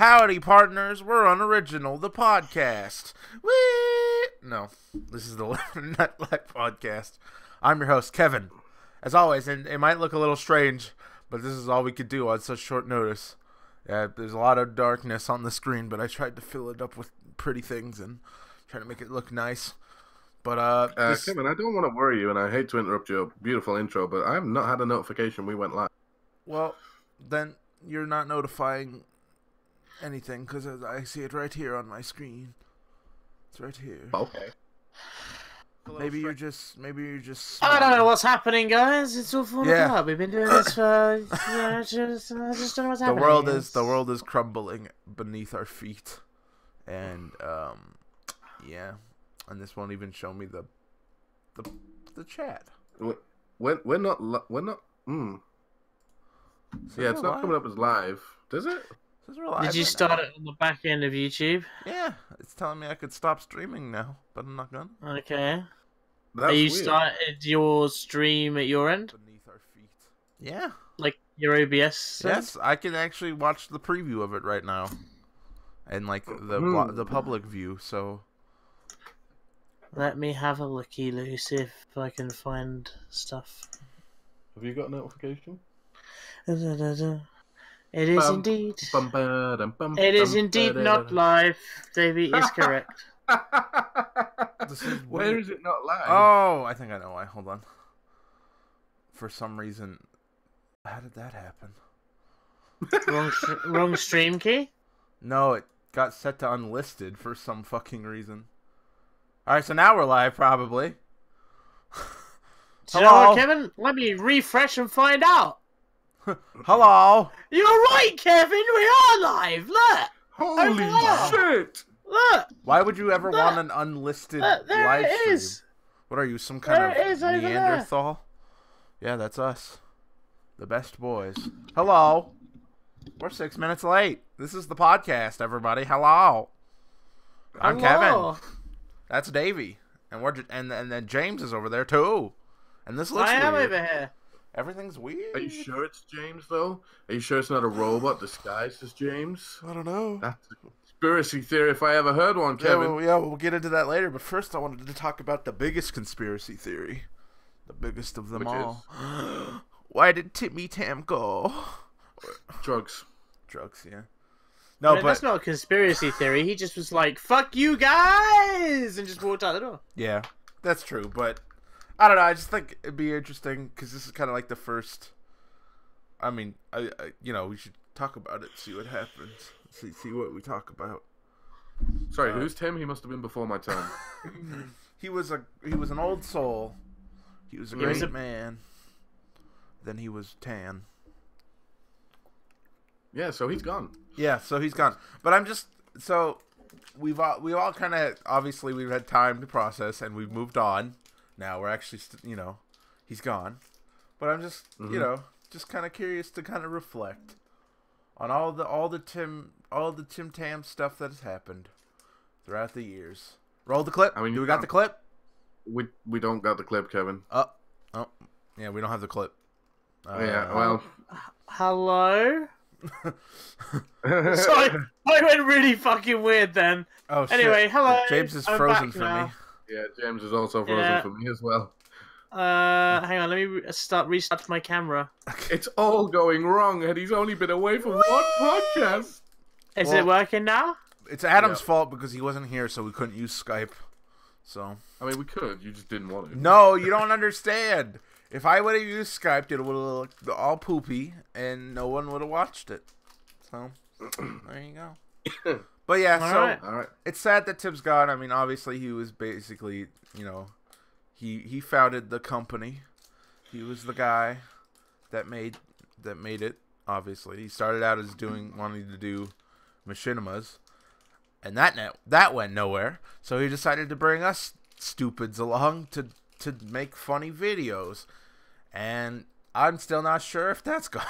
Howdy, partners. We're Unoriginal, the podcast. Whee! No, this is the LimitedNight Live podcast. I'm your host, Kevin. As always, and it might look a little strange, but this is all we could do on such short notice. Yeah, there's a lot of darkness on the screen, but I tried to fill it up with pretty things and try to make it look nice. But Kevin, I don't want to worry you, and I hate to interrupt your beautiful intro, but I have not had a notification we went live. Well, then you're not notifying anything because I see it right here on my screen. It's right here. Okay. Maybe you're just. I don't know what's happening, guys. It's all falling apart. We've been doing this for. I just don't know what's happening. The world is crumbling beneath our feet, and yeah, and this won't even show me the chat. We're not. Yeah, it's not coming up as live, does it? Did you start it on the back end of YouTube? Yeah, it's telling me I could stop streaming now, but I'm not gonna. Okay. That's Are you weird. started your stream at your end? Beneath our feet. Yeah. Like your OBS? Yes, I can actually watch the preview of it right now, and like the public view. So let me have a looky, Lou, see if I can find stuff. Have you got a notification? It is indeed. It is indeed not live. Davey is correct. Where is it not live? Oh, I think I know why. Hold on. For some reason, how did that happen? Wrong stream key? No, it got set to unlisted for some fucking reason. Alright, so now we're live, probably. Do you know what, Kevin? Let me refresh and find out. Hello. You're right, Kevin. We are live. Look. Holy shit! Look. Why would you ever want an unlisted live stream? Is. What are you, some kind of Neanderthal? Yeah, that's us. The best boys. Hello. We're 6 minutes late. This is the podcast, everybody. Hello. I'm Kevin. That's Davey. And and then James is over there too. And this looks weird. I am over here. Everything's weird. Are you sure it's James, though? Are you sure it's not a robot disguised as James? I don't know. That's a conspiracy theory if I ever heard one, Kevin. Yeah, we'll get into that later. But first, I wanted to talk about the biggest conspiracy theory. The biggest of them all. Why did Timmy Tam go? Drugs. Drugs, yeah. No, but that's not a conspiracy theory. He just was like, "Fuck you guys," and just walked out the door. Yeah, that's true. But I don't know. I just think it'd be interesting because this is kind of like the first. I mean, we should talk about it, see what happens, see what we talk about. Sorry, who's Tim? He must have been before my time. He was an old soul. He was a great man. Then he was tan. Yeah, so he's gone. Yeah, so he's gone. But I'm just we all kind of obviously we've had time to process and we've moved on. Now we're actually he's gone. But I'm just just kind of curious to kind of reflect on all the Tim Tam stuff that has happened throughout the years. Roll the clip. I mean, do we got the clip? We don't got the clip, Kevin. Oh, yeah, we don't have the clip. Yeah, well, hello. Sorry, I went really fucking weird then. Oh, anyway, shit. hello. James is frozen for me. Yeah, James is also frozen for me as well. Hang on, let me restart my camera. It's all going wrong, and he's only been away from one podcast. Is it working now? It's Adam's fault because he wasn't here, so we couldn't use Skype. So I mean, we could. You just didn't want to. No, you don't understand. If I would have used Skype, it would have looked all poopy, and no one would have watched it. So, there you go. But yeah, all right. It's sad that Tim's gone. I mean, obviously, he was basically, he founded the company. He was the guy that made it, obviously. He started out as wanting to do machinimas, and that went nowhere. So he decided to bring us stupids along to make funny videos, and I'm still not sure if that's gone.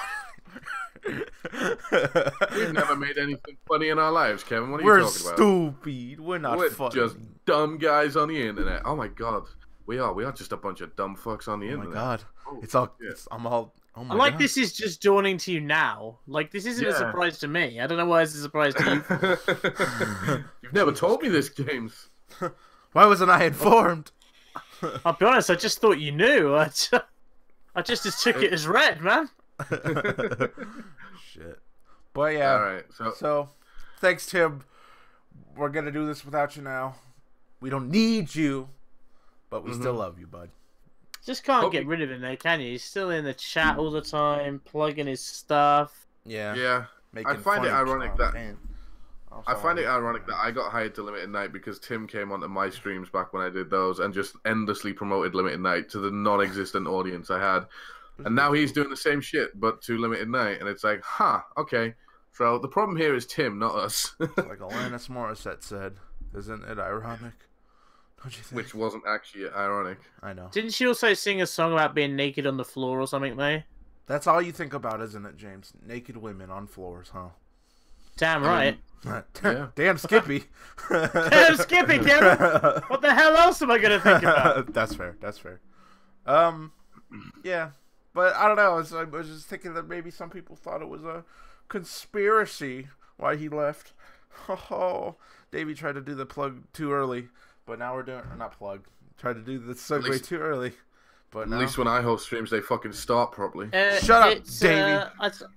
We've never made anything funny in our lives, Kevin. What are you talking about? We're stupid. We're not funny. We're just dumb guys on the internet. Oh my god, we are just a bunch of dumb fucks on the internet. Oh my god, Oh I my like God. this is just dawning to you now. Like, this isn't a surprise to me. I don't know why it's a surprise to you. You've never told me this, James. Why wasn't I informed? I'll be honest, I just thought you knew. I just took it as read, man. Shit. But yeah. All right. So, thanks, Tim. We're gonna do this without you now. We don't need you, but we still love you, bud. Just can't get rid of him, though, can you? He's still in the chat all the time, plugging his stuff. Yeah. Yeah. I find it ironic that I got hired to Limited Night because Tim came onto my streams back when I did those and just endlessly promoted Limited Night to the non-existent audience I had. And now he's doing the same shit, but to Limited Night. And it's like, okay. So the problem here is Tim, not us. Like Alanis Morissette said, isn't it ironic? Don't you think? Which wasn't actually ironic. I know. Didn't she also sing a song about being naked on the floor or something, though? That's all you think about, isn't it, James? Naked women on floors, huh? Damn right. Yeah. Damn Skippy. Damn Skippy, damn it. What the hell else am I going to think about? That's fair. Yeah. But I don't know. I was just thinking that maybe some people thought it was a conspiracy why he left. Oh, Davey tried to do the plug too early, but now we're doing not plug. Tried to do the segue too early, but now... At least when I host streams, they fucking start properly. Shut up, Davey.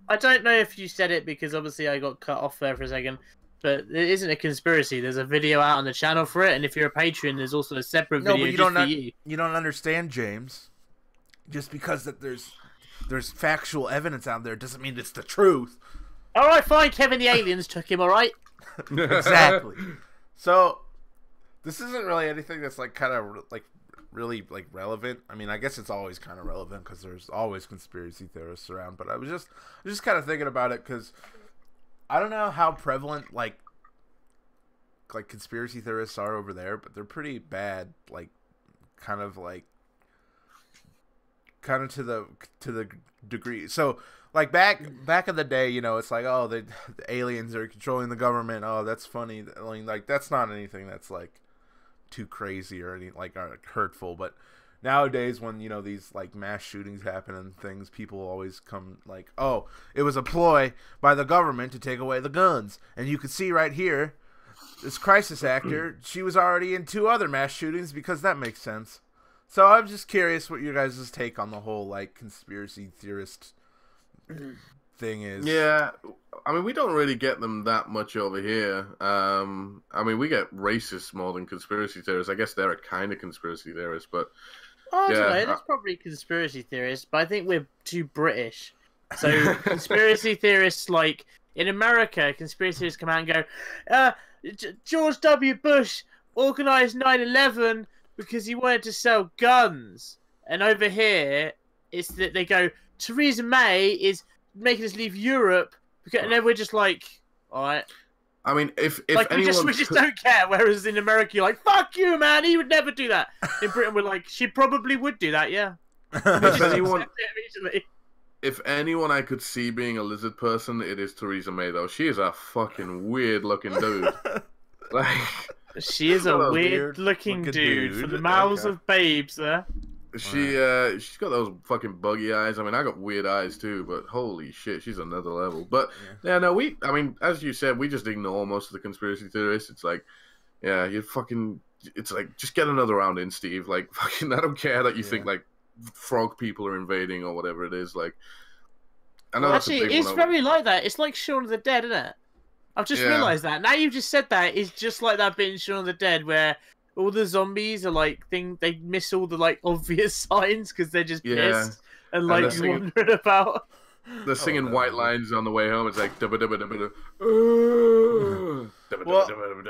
I don't know if you said it because obviously I got cut off there for a second, but it isn't a conspiracy. There's a video out on the channel for it, and if you're a patron, there's also a separate video for you. You don't understand, James. Just because that there's factual evidence out there doesn't mean it's the truth. All right, fine. Kevin the Aliens took him. All right. Exactly. So this isn't really anything that's like kind of like really like relevant. I mean, I guess it's always kind of relevant because there's always conspiracy theorists around. But I was just kind of thinking about it because I don't know how prevalent like conspiracy theorists are over there, but they're pretty bad. Like kind of to the degree. So like back in the day, you know, it's like, oh, the aliens are controlling the government. Oh, that's funny. Like that's not anything that's like too crazy or any like hurtful. But nowadays, when you know these like mass shootings happen and things, people always come like, oh, it was a ploy by the government to take away the guns. And you can see right here, this crisis actor, she was already in 2 other mass shootings because that makes sense. So I'm just curious what your guys' take on the whole like conspiracy theorist thing is. Yeah, I mean we don't really get them that much over here. I mean we get racists more than conspiracy theorists. I guess they're a kind of conspiracy theorist, but I don't know. That's probably conspiracy theorists, but I think we're too British. So conspiracy theorists, like in America, conspiracy theorists come out and go, George W. Bush organized 9/11. Because he wanted to sell guns. And over here, it's that they go, Theresa May is making us leave Europe. And then we're just like, alright. I mean, if like, anyone... we just don't care. Whereas in America, you're like, fuck you, man. He would never do that. In Britain, we're like, she probably would do that, yeah. If anyone I could see being a lizard person, it is Theresa May, though. She is a fucking weird-looking dude. Like... She is a weird-looking dude for the mouths of babes there. She's got those fucking buggy eyes. I mean, I got weird eyes too, but holy shit, she's another level. But yeah, no, I mean, as you said, we just ignore most of the conspiracy theorists. It's like, yeah, it's like, just get another round in, Steve. Like, fucking, I don't care that you think like frog people are invading or whatever it is. Like, I know that's actually, it's very like that. It's like Shaun of the Dead, isn't it? I've just realised that. Now you've just said that, it's just like that bit in Shaun of the Dead where all the zombies are like, they miss all the like obvious signs because they're just pissed and like wandering about. They're singing white lines on the way home. It's like... Well,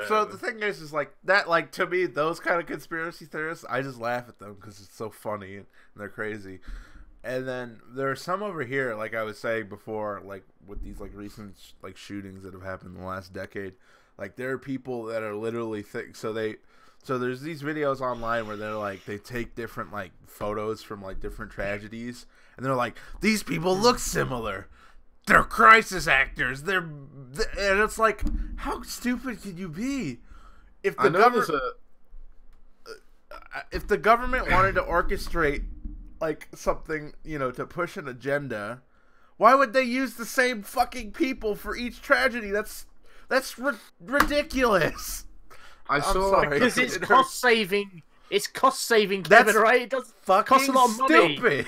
so the thing is like, that, like, to me, those kind of conspiracy theorists, I just laugh at them because it's so funny and they're crazy. And then there are some over here, like I was saying before, like with these like recent like shootings that have happened in the last decade. Like there are people that are literally so there's these videos online where they're like they take different like photos from like different tragedies, and they're like, these people look similar. They're crisis actors. And it's like, how stupid could you be? If the government wanted to orchestrate like something, you know, to push an agenda, why would they use the same fucking people for each tragedy? That's ridiculous. I saw because it's cost saving. It's cost saving, Kevin. Right? It does cost a lot of money. Stupid.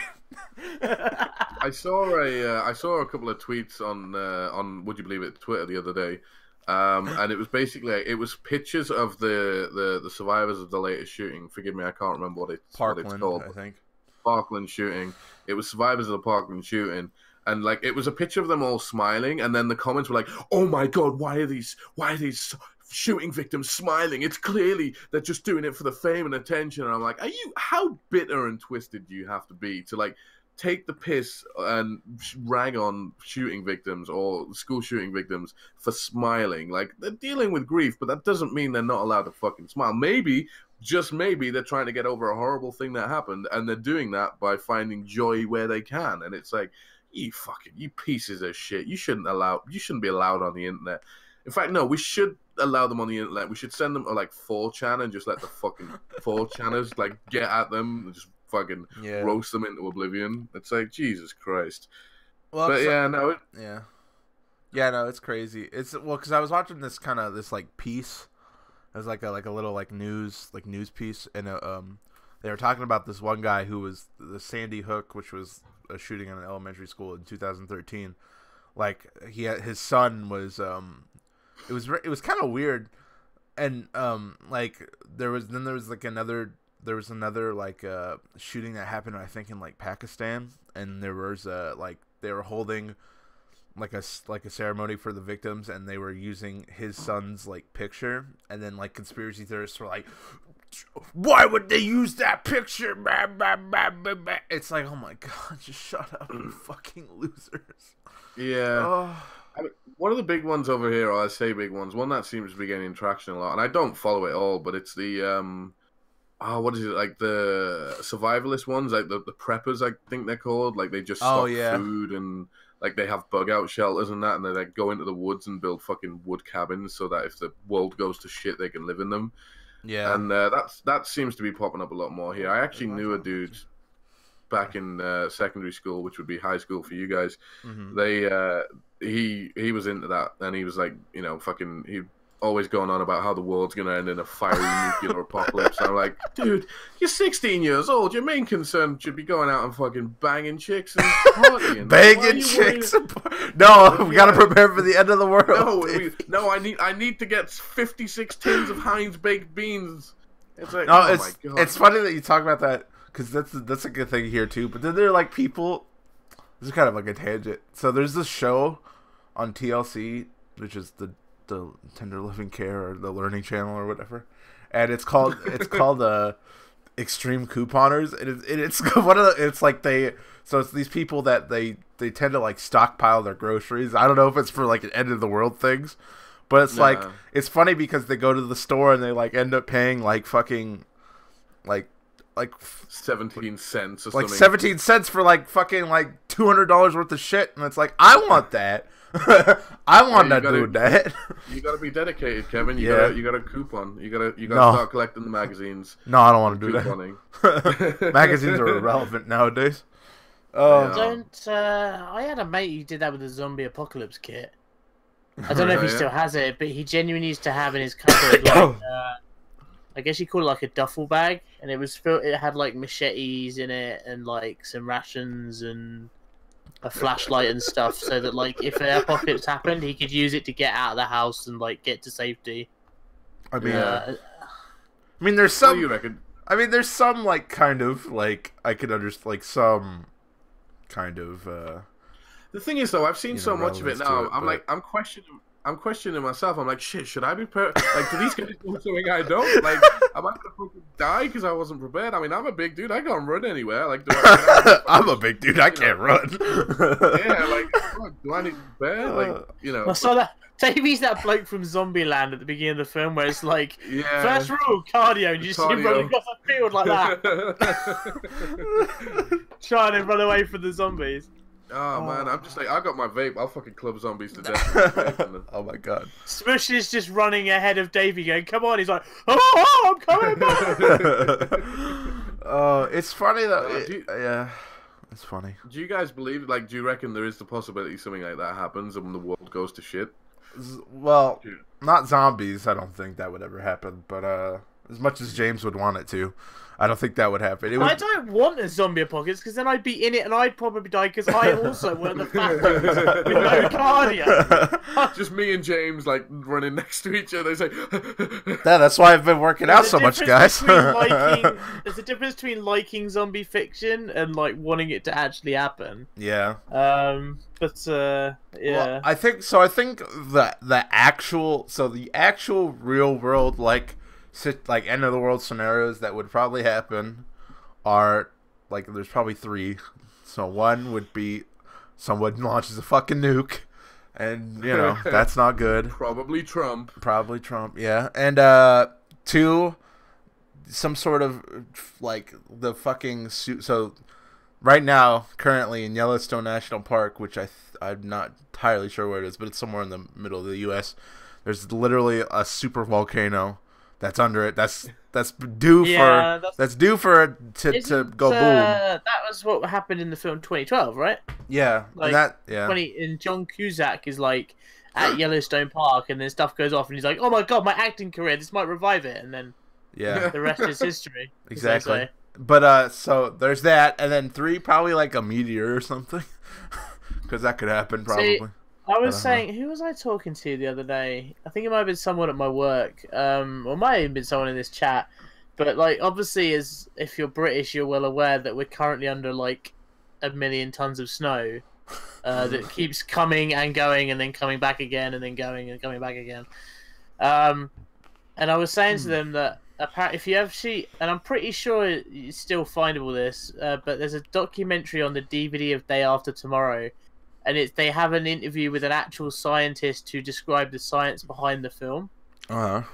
I saw a couple of tweets on would you believe it, Twitter the other day, and it was basically it was pictures of the survivors of the latest shooting. Forgive me, I can't remember what it's called. I think Parkland shooting. It was survivors of the Parkland shooting. And like it was a picture of them all smiling, and then the comments were like, "Oh my god, why are these shooting victims smiling? It's clearly they're just doing it for the fame and attention." And I'm like, how bitter and twisted do you have to be to like take the piss and rag on shooting victims or school shooting victims for smiling? Like, they're dealing with grief, but that doesn't mean they're not allowed to fucking smile. Maybe, just maybe, they're trying to get over a horrible thing that happened, and they're doing that by finding joy where they can. And it's like, you pieces of shit. You shouldn't be allowed on the internet. In fact, no, we should allow them on the internet. We should send them to like 4chan and just let the fucking 4chaners like get at them and just fucking roast them into oblivion. It's like, Jesus Christ. Well, but no, it's crazy. It's because I was watching this like piece. It was like a little like news piece, and they were talking about this one guy who was the Sandy Hook, which was a shooting in an elementary school in 2013. Like his son was it was kind of weird, and like there was another like shooting that happened, I think, in like Pakistan, and there was like they were holding like a ceremony for the victims, and they were using his son's like picture, and then like conspiracy theorists were like, why would they use that picture? It's like, oh my god, just shut up, you fucking losers. Yeah. Oh. I mean, one of the big ones over here, or I say big ones, one that seems to be getting traction a lot, and I don't follow it all, but it's the what is it, like the survivalist ones, like the preppers, I think they're called. Like they just stock food, and like they have bug out shelters and that, and they like go into the woods and build fucking wood cabins so that if the world goes to shit, they can live in them. Yeah, and that seems to be popping up a lot more here. I actually knew a dude back in secondary school, which would be high school for you guys. Mm-hmm. He was into that, and he was like, you know, fucking, he always going on about how the world's gonna end in a fiery nuclear apocalypse. And I'm like, dude, you're 16 years old. Your main concern should be going out and fucking banging chicks and partying. Banging chicks. No, we gotta prepare for the end of the world. No, I need to get 56 tins of Heinz baked beans. It's like, no, my god. It's funny that you talk about that, because that's a good thing here too. But then there are like people. This is kind of like a tangent. So there's this show on TLC, which is the Tender Living Care or the Learning Channel or whatever, and it's called Extreme Couponers, and it's one of the, it's like it's these people that they tend to like stockpile their groceries. I don't know if it's for like an end of the world things, but it's like, it's funny because they go to the store and they like end up paying like fucking like 17 cents or like something. 17 cents for like fucking like $200 worth of shit, and it's like, I want that. I want to do that. You gotta be dedicated, Kevin. You gotta coupon. You gotta start collecting the magazines. No, I don't want to do that. Magazines are irrelevant nowadays. I had a mate who did that with the zombie apocalypse kit. I don't know if he still has it, but he genuinely used to have in his cupboard like I guess you call it like a duffel bag, and it was it had like machetes in it and like some rations and a flashlight and stuff, so that like if an apocalypse happened, he could use it to get out of the house and like get to safety. I mean, there's some. What do you reckon? I mean, there's some like kind of like I could understand like some kind of. The thing is, though, I've seen so much of it now. I'm questioning myself. I'm like, shit, should I be like, do these guys do something I don't? Like, am I gonna fucking die because I wasn't prepared? I mean, I'm a big dude. I can't run anywhere. Like, I'm a big dude. I can't run. Yeah, like, do I need to be prepared? Like, you know. I saw that. Davy's that bloke from Zombieland at the beginning of the film where it's like, first rule, cardio, and you just see him running across the field like that. Trying to run away from the zombies. Oh man, I'm just like, I got my vape. I'll fucking club zombies to death. Oh my god. Smush is just running ahead of Davey going, come on. He's like, oh, I'm coming back. It's funny though. Yeah, it's funny. Do you guys believe? Like, do you reckon there is the possibility something like that happens and the world goes to shit? Well, not zombies. I don't think that would ever happen. But as much as James would want it to, I don't think that would happen. I don't want a zombie apocalypse because then I'd be in it and I'd probably die because I also weren't the fat ones with no cardio. Just me and James like running next to each other. It's like, yeah, that's why I've been working out so much, guys. There's a difference between liking zombie fiction and like wanting it to actually happen. Yeah. Yeah. Well, I think the actual real world like end of the world scenarios that would probably happen are like there's probably 3. So one would be someone launches a fucking nuke, and you know that's not good. Probably Trump, yeah. And 2, some sort of like the fucking suit. So right now, currently in Yellowstone National Park, which I'm not entirely sure where it is, but it's somewhere in the middle of the U.S. There's literally a super volcano that's under it. That's due for it to go boom. That was what happened in the film 2012, right? Yeah, like and John Cusack is like at Yellowstone Park, and then stuff goes off, and he's like, "Oh my god, my acting career! This might revive it." And then the rest is history. Exactly. But so there's that, and then 3 probably like a meteor or something, because that could happen probably. See, I was saying, who was I talking to the other day? I think it might have been someone at my work, or might have been someone in this chat. But like, obviously, if you're British, you're well aware that we're currently under like 1 million tons of snow that keeps coming and going, and then coming back again, and then going and coming back again. And I was saying to them that apparently, if you actually, and I'm pretty sure it's still findable this, but there's a documentary on the DVD of Day After Tomorrow. And they have an interview with an actual scientist to describe the science behind the film. And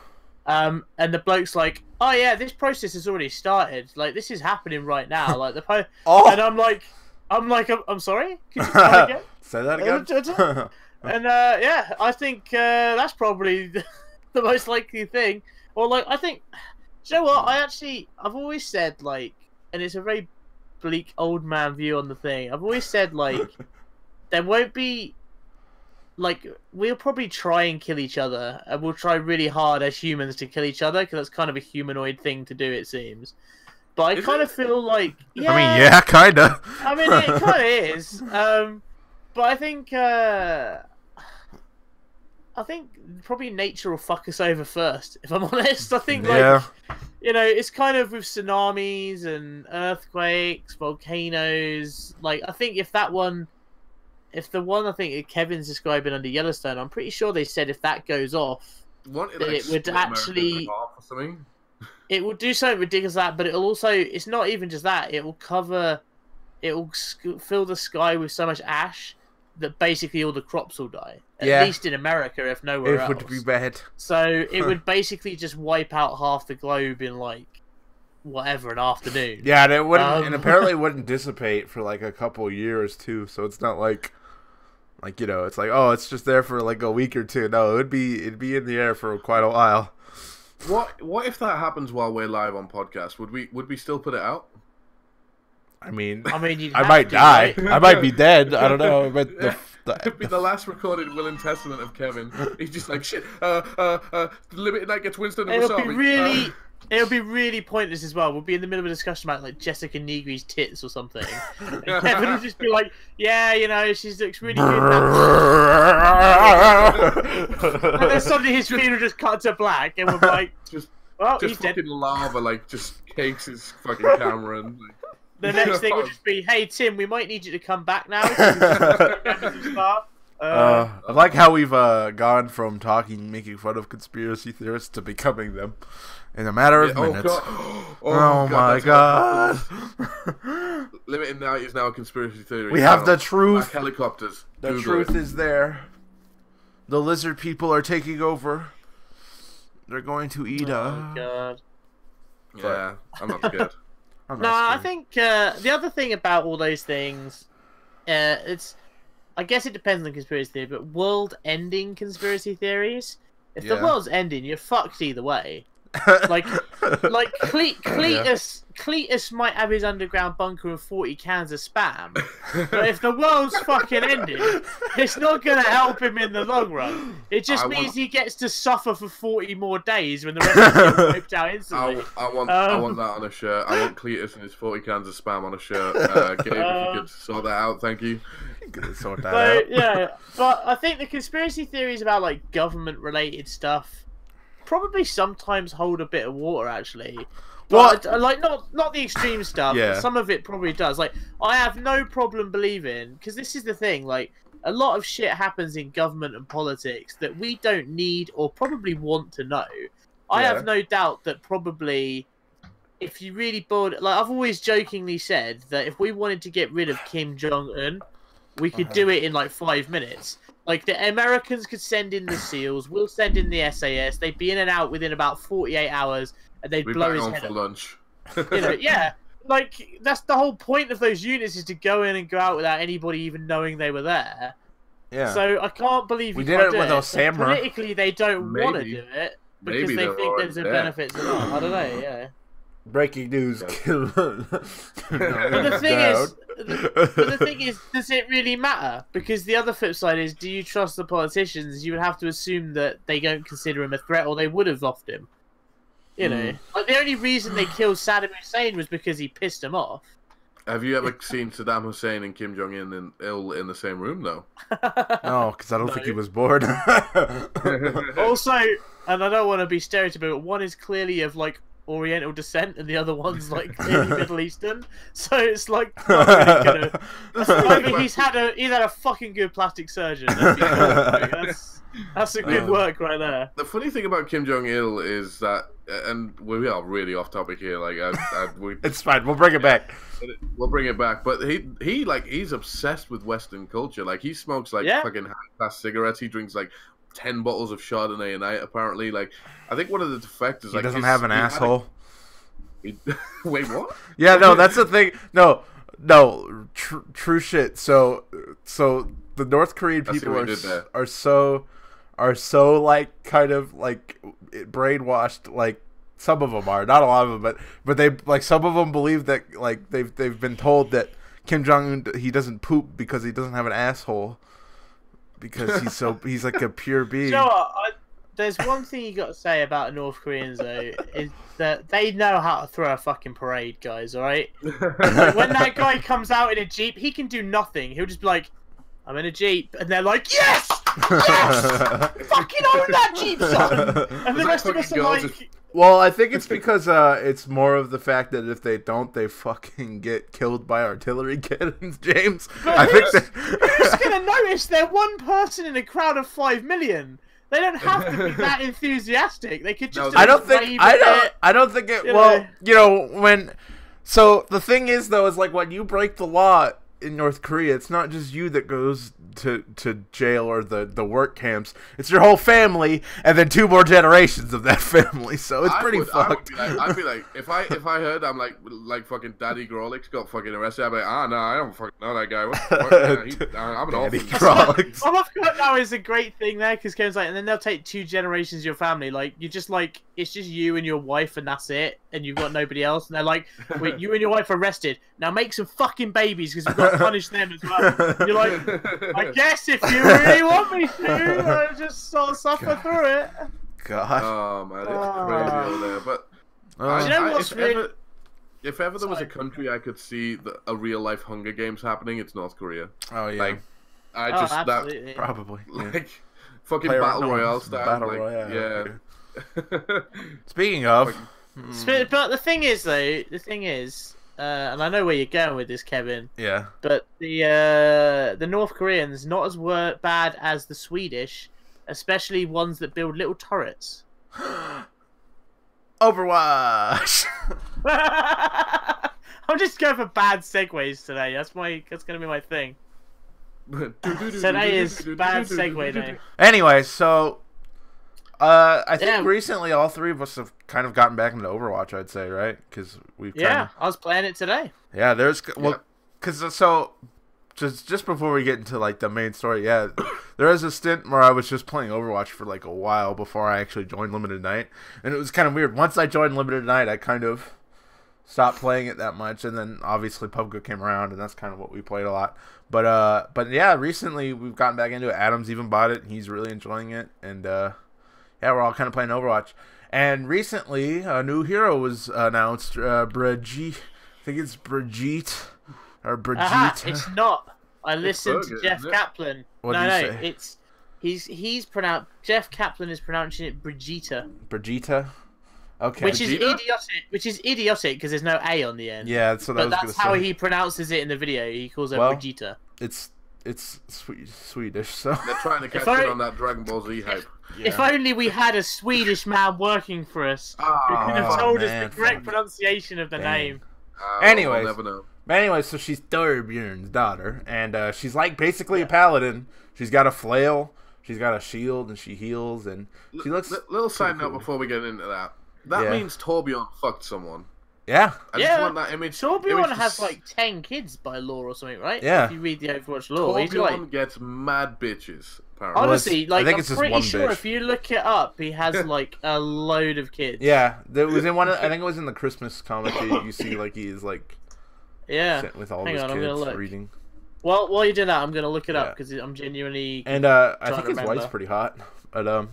the bloke's like, "Oh yeah, this process has already started. Like this is happening right now. Like the And I'm like, I'm sorry. Could you say that again? Say that again. And yeah, I think that's probably the most likely thing. Or like, I think, do you know what? I've always said like, and it's a very bleak old man view on the thing. I've always said like. There won't be, like, we'll probably try and kill each other, and we'll try really hard as humans to kill each other, because that's kind of a humanoid thing to do, it seems. But I kind of feel like, yeah. I mean, yeah, kind of. I mean, it kind of is. But I think probably nature will fuck us over first, if I'm honest. I think, like, you know, it's kind of with tsunamis and earthquakes, volcanoes. Like, I think if the one I think Kevin's describing under Yellowstone, I'm pretty sure they said if that goes off, it would actually, it will do something ridiculous like that. But it'll also, it's not even just that. It will fill the sky with so much ash that basically all the crops will die. At least in America, if nowhere else. It would be bad. So it would basically just wipe out half the globe in like whatever an afternoon. Yeah, and it wouldn't, and apparently it wouldn't dissipate for like a couple years too. So it's not like you know, it's like, oh, it's just there for like a week or two. No, it'd be in the air for quite a while. What if that happens while we're live on podcast? Would we still put it out? I mean, I might die. Right? I might be dead. I don't know. But it'd be the last recorded Will and Testament of Kevin. He's just like, shit. LimitedNight gets Winston and Wasabi. It'll be really pointless as well. We'll be in the middle of a discussion about like Jessica Negri's tits or something. And Kevin will just be like, "Yeah, you know, she looks really good." And then suddenly his screen will just cut to black, and we're like, "Well, he's dead." Fucking lava like just cakes his fucking camera. And like... The next thing will just be, "Hey Tim, we might need you to come back now." I like how we've gone from making fun of conspiracy theorists to becoming them in a matter of minutes. Oh my god! LimitedNight is now a conspiracy theory. We have the truth. Black helicopters. The truth is there. The lizard people are taking over. They're going to eat us. Oh god! Yeah, I'm not scared. I think the other thing about all those things, I guess it depends on conspiracy theory, but world-ending conspiracy theories. If the world's ending, you're fucked either way. Like Cletus might have his underground bunker and 40 cans of spam, but if the world's fucking ended, it's not going to help him in the long run. It just means he gets to suffer for 40 more days when the rest of them get wiped out instantly. I want that on a shirt. I want Cletus and his 40 cans of spam on a shirt. Gabe, if you could sort that out, thank you. Sort that out. Yeah, but I think the conspiracy theories about like government-related stuff probably sometimes hold a bit of water, actually. But, like not the extreme stuff. Yeah. But some of it probably does. Like I have no problem believing, because this is the thing. Like a lot of shit happens in government and politics that we don't need or probably want to know. I have no doubt that probably, if you really bored, like I've always jokingly said that if we wanted to get rid of Kim Jong-un, we could do it in like 5 minutes. Like the Americans could send in the SEALs, we'll send in the SAS. They'd be in and out within about 48 hours, and they'd blow his head for up. lunch. You know, yeah, like that's the whole point of those units, is to go in and go out without anybody even knowing they were there. Yeah. So I can't believe we did it with Osama. Politically, they don't want to do it because they think there's a benefit to that. I don't know. Yeah. Breaking news. But the thing is, does it really matter? Because the other flip side is, do you trust the politicians? You would have to assume that they don't consider him a threat, or they would have offed him. You know, like the only reason they killed Saddam Hussein was because he pissed him off. Have you ever seen Saddam Hussein and Kim Jong-un in the same room, though? No, because I don't think he was bored. Also, and I don't want to be stereotypical, but one is clearly of like Oriental descent, and the other one's like clearly Middle Eastern. So it's like not really gonna... he's had a fucking good plastic surgeon. That's a good work right there. The funny thing about Kim Jong-il is that, and we are really off topic here. Like, it's fine. We'll bring it back. We'll bring it back. But he's obsessed with Western culture. Like, he smokes like fucking high-class cigarettes. He drinks like 10 bottles of Chardonnay a night. Apparently, like, I think one of the defectors he like doesn't have an asshole. Wait, what? Yeah, no, that's the thing. No, true shit. So the North Korean people are so like kind of like brainwashed. Like some of them are, not a lot of them, but they like some of them believe that like they've been told that Kim Jong-un, he doesn't poop because he doesn't have an asshole, because he's like a pure being. You know what? There's one thing you got to say about North Koreans though, is that they know how to throw a fucking parade, guys. All right. Like, when that guy comes out in a Jeep, he can do nothing. He'll just be like, "I'm in a Jeep," and they're like, "Yes, yes, fucking own that Jeep, son!" And the rest of us are like, well, I think it's because it's more of the fact that if they don't, they fucking get killed by artillery cannons, James. But I think who's gonna notice they're one person in a crowd of 5 million? They don't have to be that enthusiastic. They could just. I don't think it. Well, you know when. So the thing is, though, is like when you break the law in North Korea, it's not just you that goes to jail or the work camps. It's your whole family, and then 2 more generations of that family. So it's pretty fucked. I'd be like, if I heard I'm like fucking Daddy Grolix got fucking arrested, I'd be like, no, I don't fucking know that guy. I'm an Daddy orphan. Grolix. What I've got now is a great thing there, because Kevin's like, and then they'll take 2 generations of your family. Like you just like, it's just you and your wife, and that's it, and you've got nobody else. And they're like, wait, you and your wife are arrested. Now make some fucking babies, because we've got to punish them as well. And you're like, I guess if you really want me to, I'll just sort of suffer through it. God. Oh man, it's crazy over there. But Do you know what's if ever there was a country I could see a real life Hunger Games happening, it's North Korea. Oh yeah. Like, absolutely. Probably. Like fucking Battle Royale style. Battle like, Royale. Yeah. Speaking of. But the thing is, and I know where you're going with this, Kevin. Yeah. But the North Koreans not as bad as the Swedish, especially ones that build little turrets. Overwatch. I'm just going for bad segues today. That's gonna be my thing. Today is bad segue day. Anyway, so I think recently all 3 of us have kind of gotten back into Overwatch, I'd say, right? Because we've I was playing it today. Yeah, because so just before we get into like the main story, yeah, there was a stint where I was just playing Overwatch for like a while before I actually joined Limited Night, and it was kind of weird. Once I joined Limited Night, I kind of stopped playing it that much, and then obviously PUBG came around, and that's kind of what we played a lot. But yeah, recently we've gotten back into it. Adam's even bought it, and he's really enjoying it, and yeah, we're all kind of playing Overwatch. And recently, a new hero was announced, Brigitte. I think it's Brigitte. Or Brigitte. Aha, it's not. I listened to Jeff Kaplan. What did he say? It's he's pronounced. Jeff Kaplan is pronouncing it Brigitte. Brigitte. Okay. Which is idiotic because there's no A on the end. Yeah, so that's how he pronounces it in the video. He calls her Brigitte. It's Swedish, so they're trying to catch it on that Dragon Ball Z hype. Yeah. If only we had a Swedish man working for us who could have told us the correct pronunciation of the name. Anyways, we'll never know. Anyways, so she's Thorbjorn's daughter, and she's like basically a paladin. She's got a flail, she's got a shield, and she heals, and she looks. Little side note before we get into that. That means Torbjorn fucked someone. Yeah. I just want that image. Torbjorn has like 10 kids by law or something, right? Yeah. If you read the Overwatch lore, Torbjorn gets mad bitches. Apparently. Honestly, like I think I'm pretty sure if you look it up, he has like a load of kids. Yeah, it was in one. I think it was in the Christmas comic. You see, like he's like. Yeah. With all his kids reading. Well, while you're doing that, I'm gonna look it up because I'm genuinely. And I think his wife's pretty hot. But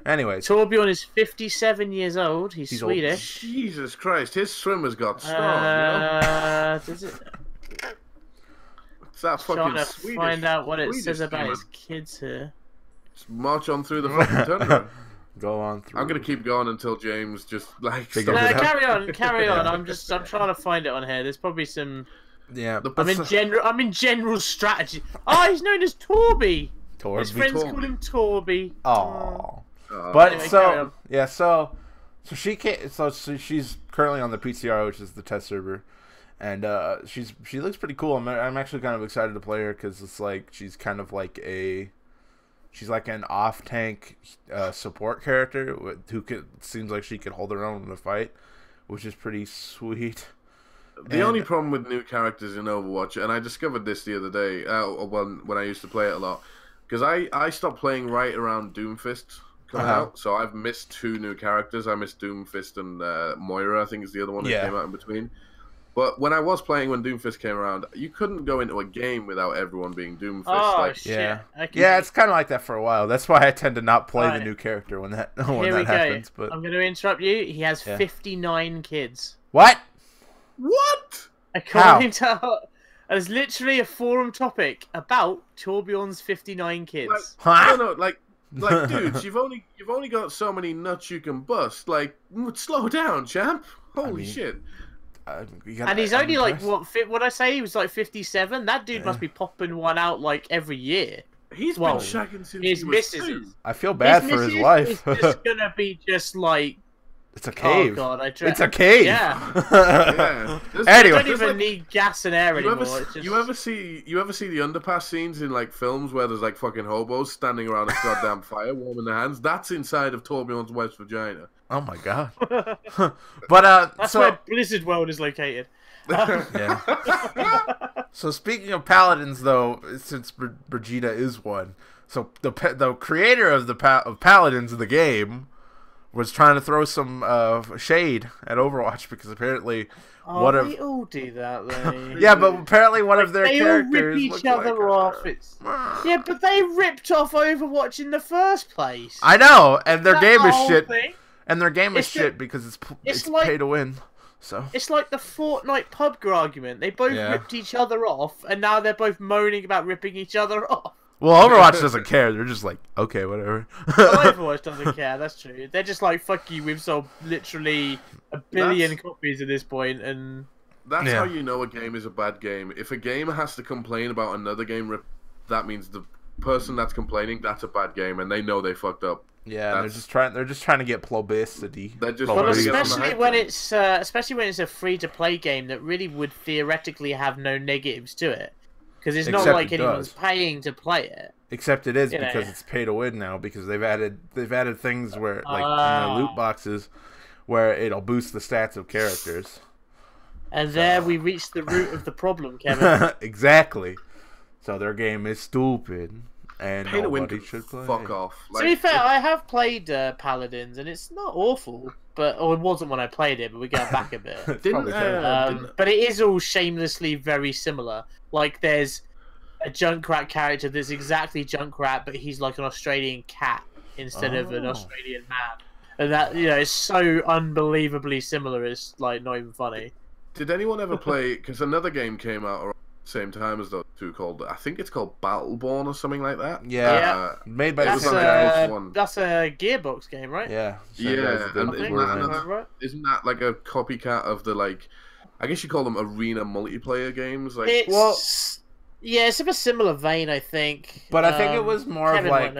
anyways, Torbjorn is 57 years old. He's Swedish. Old. Jesus Christ, his swimmer's got strong. Does it? It's that fucking trying to Swedish. Find out what it says about his kids here. Just march on through the fucking tundra. Go on through. I'm gonna keep going until James just like. Carry on. I'm trying to find it on here. There's probably some. Yeah, I'm in general strategy. Oh, he's known as Torby. His friends call him Torby. Oh. But anyway, so she's currently on the PTR, which is the test server, and she looks pretty cool. I'm actually kind of excited to play her because it's like she's kind of like she's like an off-tank support character who seems like she could hold her own in a fight, which is pretty sweet. The only problem with new characters in Overwatch, and I discovered this the other day when I used to play it a lot, because I stopped playing right around Doomfist coming out, so I've missed 2 new characters. I missed Doomfist and Moira, I think is the other one that came out in between. But when I was playing when Doomfist came around, you couldn't go into a game without everyone being Doomfist. Oh, shit. Yeah, it's kind of like that for a while. That's why I tend to not play the new character when that happens. But I'm going to interrupt you. He has 59 kids. What? What? According to... There's literally a forum topic about Torbjorn's 59 kids. No, like dudes, you've only got so many nuts you can bust. Like, slow down, champ. Holy shit. And he's only like what I say? He was like 57. That dude must be popping one out like every year. He's been shagging since his he was missus 2. I feel bad for his wife. It's just gonna be just like. It's a cave. Oh god, it's a cave. Yeah. Anyway, don't even need gas and air anymore. You ever see the underpass scenes in like films where there's like fucking hobos standing around a goddamn fire warming their hands? That's inside of Torbjorn's wife's vagina. Oh my god. But that's where Blizzard World is located. Yeah. So speaking of paladins, though, since Brigitte is one, so the creator of paladins in the game was trying to throw some shade at Overwatch because apparently they all do that though. Yeah, but apparently one of their characters all rip each other off. Yeah, but they ripped off Overwatch in the first place. I know, and their game is shit. And their game is shit because it's like, pay to win. So it's like the Fortnite PUBG argument. They both ripped each other off, and now they're both moaning about ripping each other off. Well, Overwatch doesn't care. They're just like, okay, whatever. Overwatch doesn't care. That's true. They're just like, fuck you. We've sold literally 1 billion copies at this point, and that's how you know a game is a bad game. If a game has to complain about another game, that means the person that's complaining, that's a bad game, and they know they fucked up. Yeah, they're just trying to get publicity. Especially when it's a free-to-play game that really would theoretically have no negatives to it. Because it's not like anyone's paying to play it. Except it is because it's pay to win now. Because they've added things where like in the loot boxes where it'll boost the stats of characters. And there we reach the root of the problem, Kevin. Exactly. So their game is stupid, and Pay to win nobody can should play. fuck off. To be fair, I have played Paladins, and it's not awful. Or it wasn't when I played it, but we're going back a bit. But it is all shamelessly very similar. Like, there's a Junkrat character that's exactly Junkrat, but he's like an Australian cat instead of an Australian man. And that, it's so unbelievably similar, it's like not even funny. Did anyone ever play, because another game came out around the same time as those two called, I think it's called Battleborn or something like that? Yeah. Made by that's a Gearbox game, right? Yeah. Yeah, and isn't that like a copycat of the, like, I guess you call them arena multiplayer games? Like, yeah, it's of a similar vein, I think. But I think it was more of like...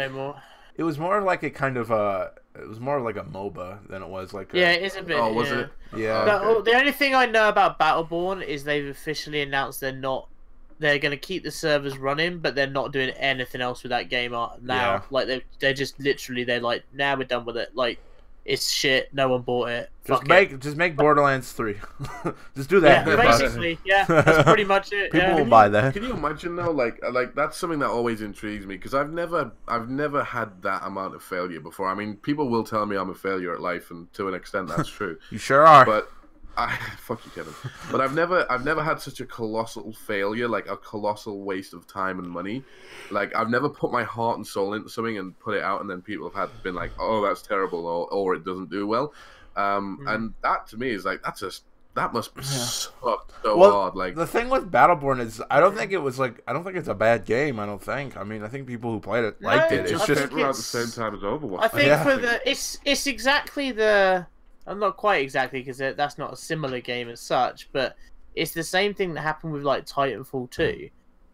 It was more of like a kind of it was more like a MOBA than it was like a... Yeah, it is a bit. Oh, was it? Yeah. The only thing I know about Battleborn is they've officially announced they're going to keep the servers running, but they're not doing anything else with that game now. Yeah. Like, they're just literally, they're like, now we're done with it. Like, it's shit. No one bought it. Just make Borderlands 3. Just do that. Yeah, basically, yeah. That's pretty much it. People will buy that. Can you imagine though? Like that's something that always intrigues me because I've never had that amount of failure before. I mean, people will tell me I'm a failure at life, and to an extent, that's true. You sure are. But fuck you, Kevin. But I've never had such a colossal failure, like a colossal waste of time and money. Like, I've never put my heart and soul into something and put it out, and then people have been like, "Oh, that's terrible," or it doesn't do well. And that to me is like that must suck so hard. Like, the thing with Battleborn is, I don't think it's a bad game. I don't think. I mean, I think people who played it liked it. It's just around the same time as Overwatch. I think it's exactly the. I'm not quite exactly because that's not a similar game as such, but it's the same thing that happened with like Titanfall 2.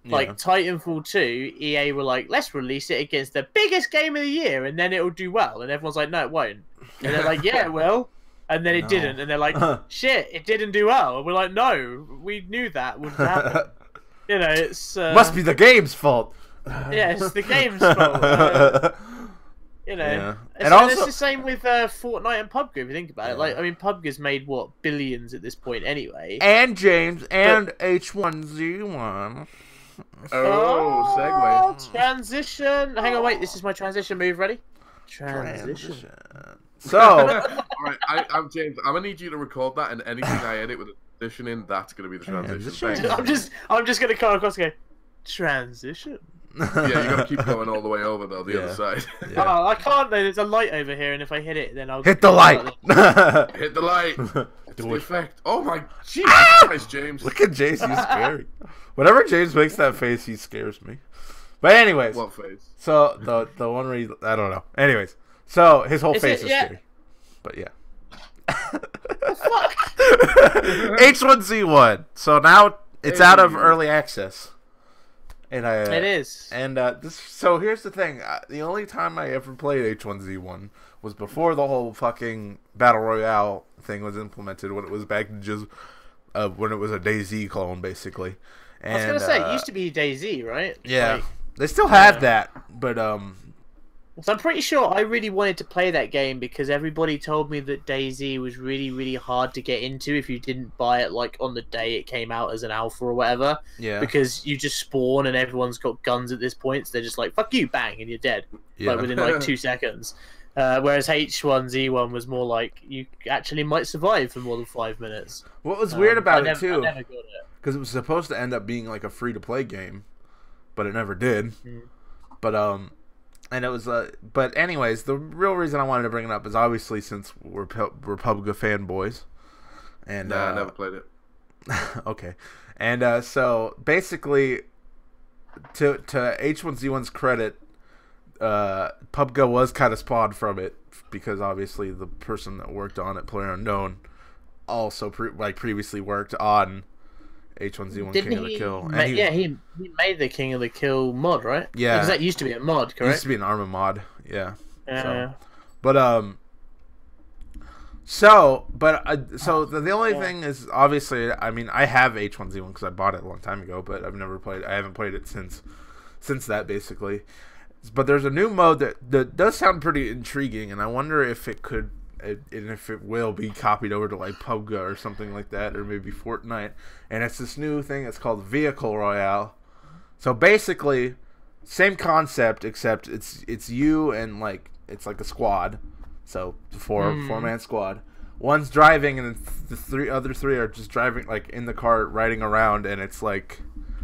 Like Titanfall 2, EA were like, let's release it against the biggest game of the year, and then it'll do well. And everyone's like, no, it won't. And they're like, yeah, it will. And then it didn't. And they're like, shit, it didn't do well. And we're like, no, we knew that would happen. It's must be the game's fault. Yeah, it's the game's fault. And also, it's the same with Fortnite and PUBG. If you think about it, like, I mean, PUBG's made what, billions at this point anyway. And James and H1Z1. Oh, segue. Transition. Hang on, wait. This is my transition move. Ready? Transition. So, all right, I'm James. I'm gonna need you to record that, and anything I edit with a transition in, that's gonna be the transition. I'm just gonna come across and go transition. Yeah, you gotta keep going all the way over though, the other side. Yeah. Oh, I can't though. There's a light over here, and if I hit it, then I'll hit the light. Hit the light. It's the effect. Oh my Jesus Christ, James! Look at James. He's scary. Whenever James makes that face, he scares me. But anyways, what face? So the one where I don't know. Anyways, so his whole face is scary. But yeah. Fuck. H1Z1. So now it's out of early access. And it is. And so here's the thing. The only time I ever played H1Z1 was before the whole fucking Battle Royale thing was implemented, when it was back in just when it was a DayZ clone, basically. And, I was going to say, it used to be DayZ, right? Yeah. Like, they still have that, but... So I'm pretty sure I really wanted to play that game because everybody told me that DayZ was really, really hard to get into if you didn't buy it like on the day it came out as an alpha or whatever. Yeah. Because you just spawn and everyone's got guns at this point, so they're just like, fuck you, bang, and you're dead. Yeah. Like within like 2 seconds. Whereas H1Z1 was more like you actually might survive for more than 5 minutes. What was weird about it too? I never got it. Because it was supposed to end up being like a free-to-play game, but it never did. But and it was but anyways, the real reason I wanted to bring it up is obviously since we're PUBG fanboys, and I never played it. Okay, and so basically, to H1Z1's credit, PUBG was kind of spawned from it because obviously the person that worked on it, PlayerUnknown, also previously worked on H1Z1 King of the Kill. He made the King of the Kill mod, right? Yeah. Because that used to be a mod, correct? It used to be an Arma mod, yeah. Yeah. So, the only thing is, obviously, I mean, I have H1Z1 because I bought it a long time ago, but I haven't played it since that, basically. But there's a new mode that does sound pretty intriguing, and I wonder if it could... and if it will be copied over to like PUBG or something like that, or maybe Fortnite. And it's this new thing. It's called Vehicle Royale, So basically, same concept except it's you and like it's like a squad. So four-man squad. One's driving and the other three are just driving like in the car riding around, and it's like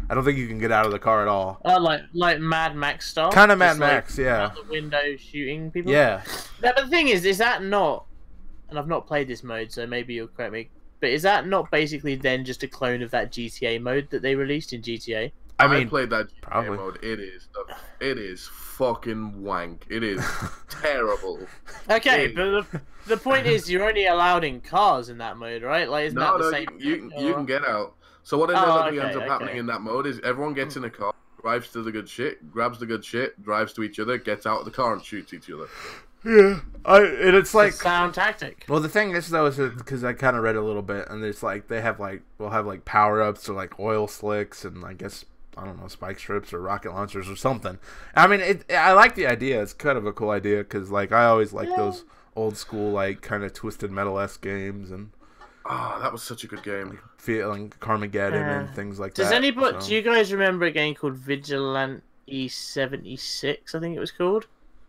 I don't think you can get out of the car at all. Like Mad Max style. Kind of Mad Max, yeah. Out the window shooting people. Yeah. But the thing is that not? And I've not played this mode, so maybe you'll correct me. But is that not basically then just a clone of that GTA mode that they released in GTA? I mean, played that GTA probably. mode. It is fucking wank. It is terrible. Okay, but the point is you're only allowed in cars in that mode, right? Like, isn't that the same? You can get out. So what ends up happening in that mode is everyone gets in a car, drives to the good shit, grabs the good shit, drives to each other, gets out of the car and shoots each other. Yeah, and it's like sound tactic. Well, the thing is though, is because I kind of read a little bit, and there's like we'll have like power ups or like oil slicks, and I guess I don't know, spike strips or rocket launchers or something. I mean, I like the idea. It's kind of a cool idea because like I always like those old school like kind of Twisted Metal-esque games, and that was such a good game. Feeling Carmageddon and things like that. Does anybody? So. Do you guys remember a game called Vigilante 76? I think it was called.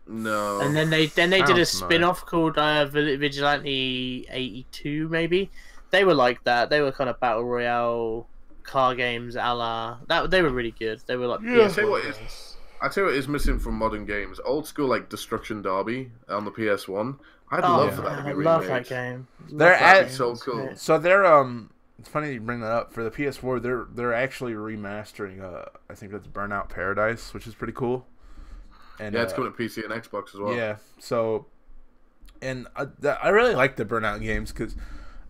No. And then they did a spin-off called Vigilante 82, maybe. They were like that. They were kind of battle royale car games, a la that. They were really good. They were like. Yeah. I tell you what is missing from modern games. Old school like Destruction Derby on the PS1. I'd love for that to be remade. I love that game. That'd be so cool. So they're It's funny you bring that up. For the PS4, they're actually remastering. I think that's Burnout Paradise, which is pretty cool. And, yeah, it's coming to PC and Xbox as well. Yeah, so, and I really like the Burnout games because,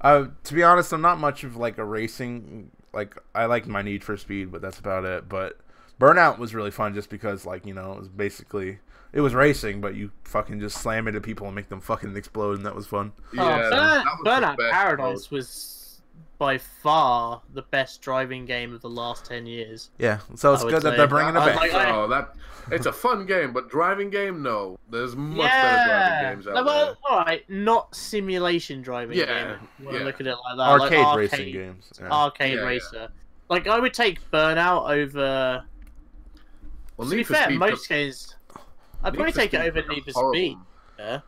to be honest, I'm not much of like a racing. Like I like my Need for Speed, but that's about it. But Burnout was really fun just because, like, you know, it was basically racing, but you fucking just slam into people and make them fucking explode, and that was fun. Yeah, Burnout Paradise was by far the best driving game of the last 10 years. Yeah, so it's good that they're bringing it back. It's a fun game, but driving game, no. There's much better driving games out there. Alright, not simulation driving game. Look at it like that. Arcade like racing games. Yeah. Arcade racer. Like, I would take Burnout over... Well, to be fair, most games... I'd probably take it over Need for Speed. Yeah.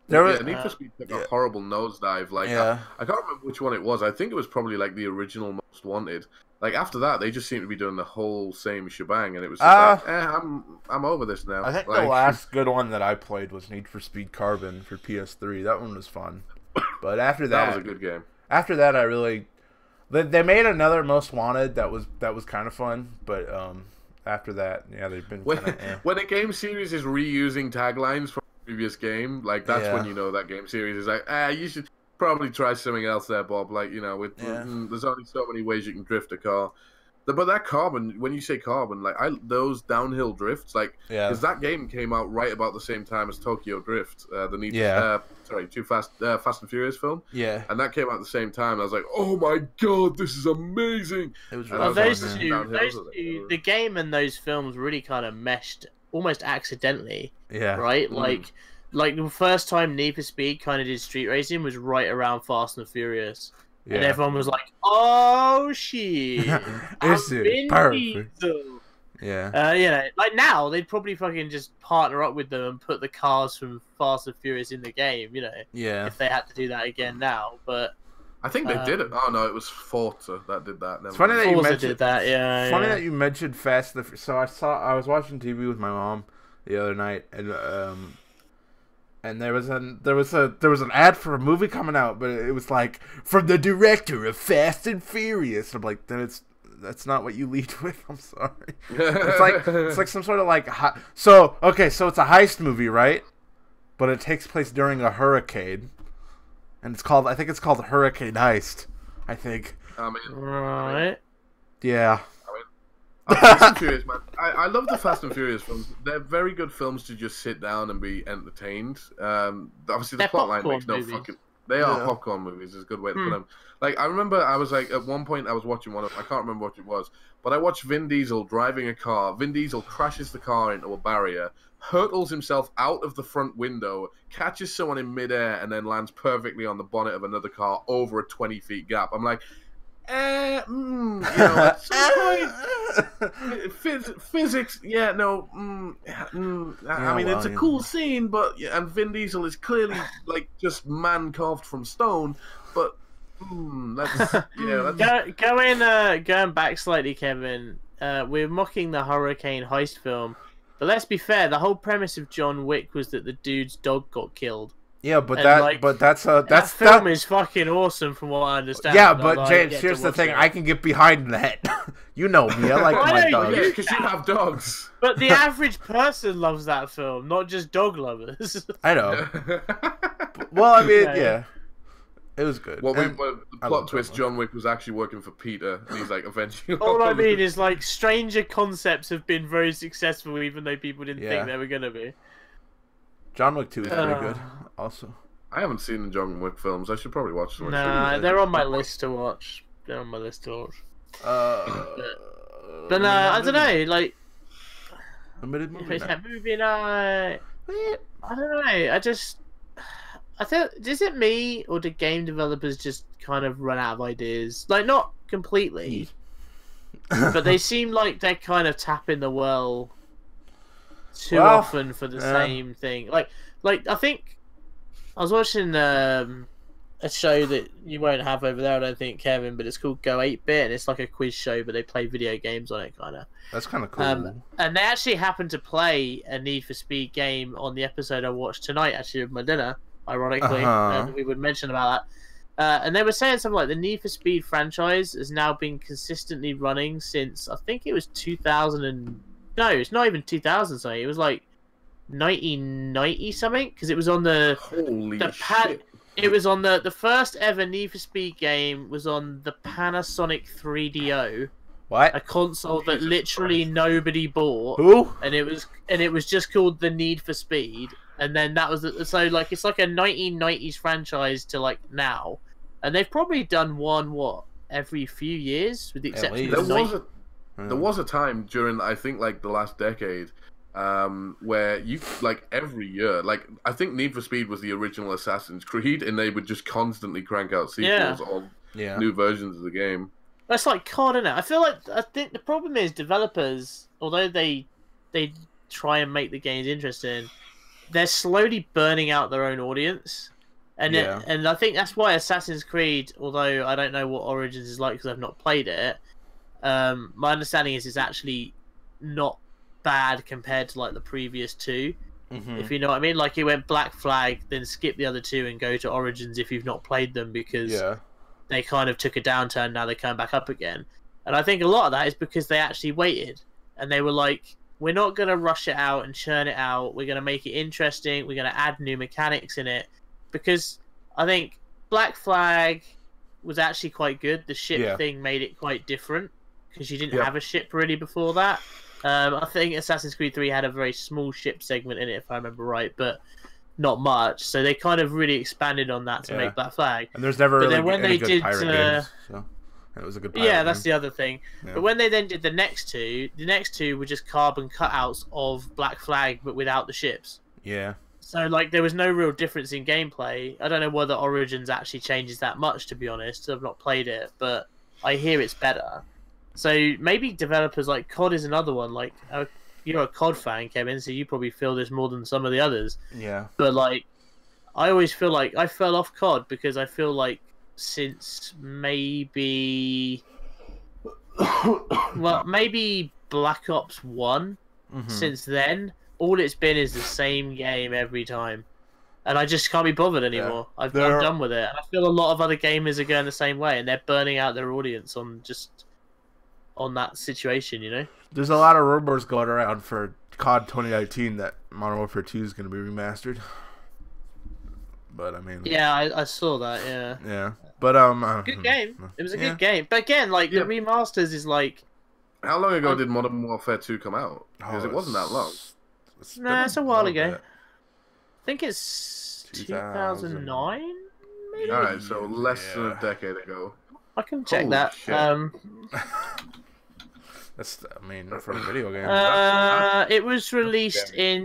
Need for Speed took a horrible nosedive. Like, I can't remember which one it was. I think it was probably like the original Most Wanted. Like after that, they just seemed to be doing the whole same shebang, and it was just I'm over this now. I think the last good one that I played was Need for Speed Carbon for PS3. That one was fun, but after that was a good game. After that, they made another Most Wanted that was kind of fun, but after that, yeah, they've been when a game series is reusing taglines from a previous game, like that's when you know that game series is like, you should probably try something else there, Bob. Like, you know, there's only so many ways you can drift a car. But that Carbon, when you say Carbon, like those downhill drifts, like, because that game came out right about the same time as Tokyo Drift, Fast and Furious film. Yeah, and that came out at the same time. I was like, oh my god, this is amazing. It was really fun, those two, the game and those films really kind of meshed almost accidentally. Yeah, right, Like the first time Need for Speed kind of did street racing was right around Fast and Furious, and everyone was like, "Oh shit, is it perfect?" Yeah, you know, like now they'd probably fucking just partner up with them and put the cars from Fast and Furious in the game, you know. Yeah, if they had to do that again now, but I think they did it. Oh no, it was Forza that did that. It's funny that you mentioned did that. Yeah, funny that you mentioned Fast. So I was watching TV with my mom the other night, and there was an ad for a movie coming out, but it was like from the director of Fast and Furious. I'm like, that's not what you lead with. I'm sorry. It's like some sort of like so it's a heist movie, right? But it takes place during a hurricane, and I think it's called Hurricane Heist. I think. Right. Yeah. Fast and Furious, man. I love the Fast and Furious films. They're very good films to just sit down and be entertained. Obviously, the plotline makes no fucking... They are popcorn movies. Is a good way to put them. Like, I remember I was like, at one point I was watching one of them. I can't remember what it was. But I watched Vin Diesel driving a car. Vin Diesel crashes the car into a barrier, hurtles himself out of the front window, catches someone in midair, and then lands perfectly on the bonnet of another car over a 20-foot gap. I'm like... at some point, physics, yeah, no, I mean, it's a cool scene, but and Vin Diesel is clearly like just man carved from stone, but that's going back slightly, Kevin. We're mocking the hurricane heist film, but let's be fair. The whole premise of John Wick was that the dude's dog got killed. Yeah, but that film is fucking awesome from what I understand. Yeah, but James, here's the thing: I can get behind that. You know me, I like my dogs. Yeah, because you have dogs. But the average person loves that film, not just dog lovers. I know. Well, I mean, yeah. It was good. Well, the plot twist: John Wick was actually working for Peter, and he's like avenging. All I mean is like stranger concepts have been very successful, even though people didn't think they were gonna be. John Wick 2 is pretty good, also. I haven't seen the John Wick films. I should probably watch them. Nah, they're on my list to watch. But no, I don't know. Like, movie night. I don't know. I think, is it me or do game developers just kind of run out of ideas? Like, not completely, but they seem like they're kind of tapping the well too often for the same thing. Like I think I was watching a show that you won't have over there, I don't think, Kevin, but it's called Go 8-Bit, and it's like a quiz show, but they play video games on it, kind of. That's kind of cool. And they actually happened to play a Need for Speed game on the episode I watched tonight, actually, with my dinner, ironically. We would mention about that. And they were saying something like the Need for Speed franchise has now been consistently running since, I think it was 2000 no, it's not even 2000 something. It was like 1990 something, because it was on the shit. It was on the first ever Need for Speed game was on the Panasonic 3DO. What? A console that literally nobody bought. Who? And it was just called the Need for Speed. And then that was so like it's like a 1990s franchise to like now, and they've probably done one every few years, with the exception of there was a time during, I think, like the last decade, where you, like, every year, like, I think Need for Speed was the original Assassin's Creed, and they would just constantly crank out sequels of new versions of the game. That's like COD, isn't it? I think the problem is developers, although they try and make the games interesting, they're slowly burning out their own audience. And and I think that's why Assassin's Creed, although I don't know what Origins is like because I've not played it, my understanding is it's actually not bad compared to like the previous two, if you know what I mean. Like it went Black Flag, then skip the other two and go to Origins if you've not played them, because they kind of took a downturn. Now they're coming back up again, and I think a lot of that is because they actually waited and they were like, we're not going to rush it out and churn it out. We're going to make it interesting. We're going to add new mechanics in it, because I think Black Flag was actually quite good. The ship thing made it quite different, because you didn't have a ship really before that. I think Assassin's Creed 3 had a very small ship segment in it, if I remember right, but not much. So they kind of really expanded on that to make Black Flag. And there's never really any good pirate games, so it was a good pirate game. That's the other thing. Yeah. But when they then did the next two were just carbon cutouts of Black Flag, but without the ships. Yeah. So like there was no real difference in gameplay. I don't know whether Origins actually changes that much, to be honest. I've not played it, but I hear it's better. So maybe developers, like COD is another one. Like you're a COD fan, Kevin, so you probably feel this more than some of the others. Yeah. But like, I always feel like I fell off COD because I feel like since maybe Black Ops 1, since then, all it's been is the same game every time. And I just can't be bothered anymore. I'm done with it. And I feel a lot of other gamers are going the same way, and they're burning out their audience on that situation, you know? There's a lot of rumors going around for COD 2019 that Modern Warfare 2 is going to be remastered. But I mean, yeah, I saw that. Yeah. But good game. It was a good game. But again, like the remasters is like. How long ago did Modern Warfare 2 come out? Because it wasn't that long. It's a while ago. I think it's 2009. Maybe? All right, so less than a decade ago. I can check that. That's, I mean, for a video game. It was released I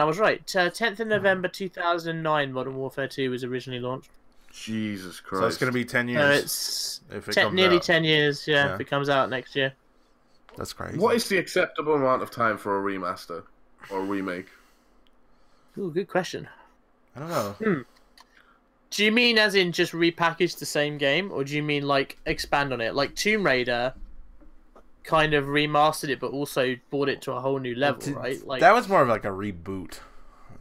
was right. 10th of November 2009, Modern Warfare 2 was originally launched. Jesus Christ! So it's going to be 10 years. It's if it comes nearly out. 10 years. Yeah, if it comes out next year. That's crazy. What is the acceptable amount of time for a remaster or a remake? Ooh, good question. I don't know. Do you mean as in just repackage the same game, or do you mean like expand on it? Like Tomb Raider kind of remastered it, but also brought it to a whole new level, right? Like that was more of like a reboot,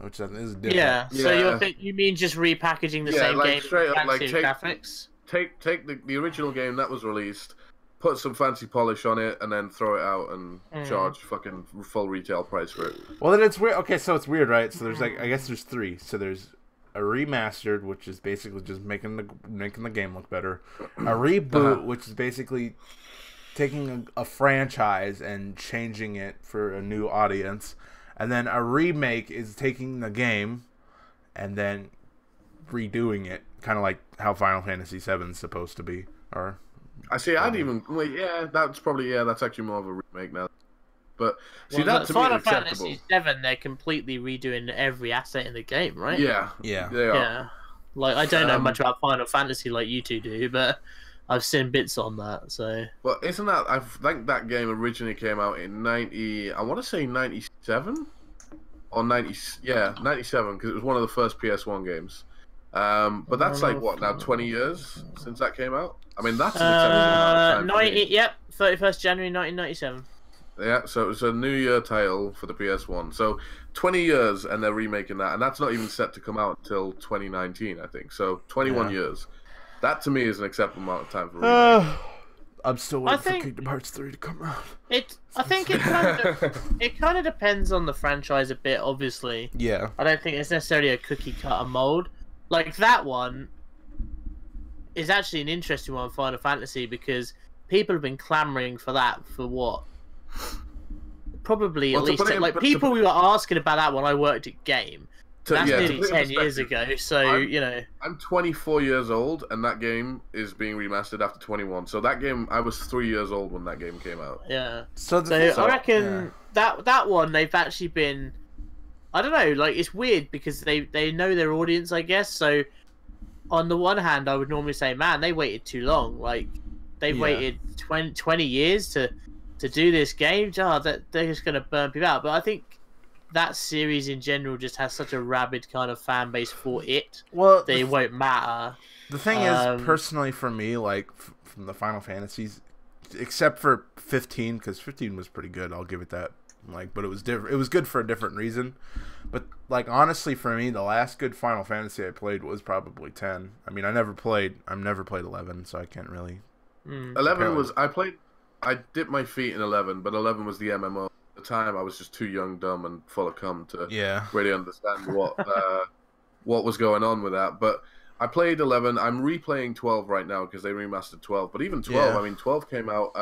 which is different. Yeah. So you mean just repackaging the same game straight with up, like, fancy graphics? Take the original game that was released, put some fancy polish on it, and then throw it out and charge fucking full retail price for it. Well, then it's weird. Okay, so it's weird, right? So there's like, I guess there's three. So there's a remastered, which is basically just making the game look better. A reboot, which is basically taking a franchise and changing it for a new audience. And then a remake is taking the game and then redoing it, kind of like how Final Fantasy VII is supposed to be. Or I see. That's actually more of a remake now. But see, that to me Final is acceptable. Fantasy VII, they're completely redoing every asset in the game, right? Yeah, yeah, they are. Yeah. Like I don't know much about Final Fantasy like you two do, but I've seen bits on that. So. Well, isn't that? I think that game originally came out in 90. I want to say 97 or 90. Yeah, 97 because it was one of the first PS1 games. But that's like what now? 20 years since that came out. I mean, that's an acceptable amount of time. Yep, 31st January 1997. Yeah, so it was a New Year title for the PS1. So 20 years, and they're remaking that, and that's not even set to come out until 2019, I think. So 21 years. That to me is an acceptable amount of time for a remake. I'm still waiting for Kingdom Hearts 3 to come out. I think it kind of depends on the franchise a bit. Obviously, yeah. I don't think it's necessarily a cookie cutter mold. Like that one is actually an interesting one, Final Fantasy, because people have been clamoring for that for what? Probably at least people we were asking about that when I worked at Game. That's nearly 10 years ago, so you know. I'm 24 years old, and that game is being remastered after 21. So that game, I was 3 years old when that game came out. Yeah. So I reckon that one they've actually been. I don't know, like it's weird because they know their audience, I guess. So on the one hand, I would normally say, man, they waited too long. Like they've waited 20 years to do this game. They're just gonna burn people out. But I think that series in general just has such a rabid kind of fan base for it. Well, they won't matter. The thing is, personally for me, like from the Final Fantasies, except for 15, because 15 was pretty good. I'll give it that. Like, but it was different. It was good for a different reason. But like honestly, for me, the last good Final Fantasy I played was probably 10. I mean, I've never played 11, so I can't really. 11 was I dipped my feet in 11, but 11 was the MMO. At the time, I was just too young, dumb, and full of cum to really understand what was going on with that. But I played 11. I'm replaying 12 right now because they remastered 12. But even 12, I mean, 12 came out.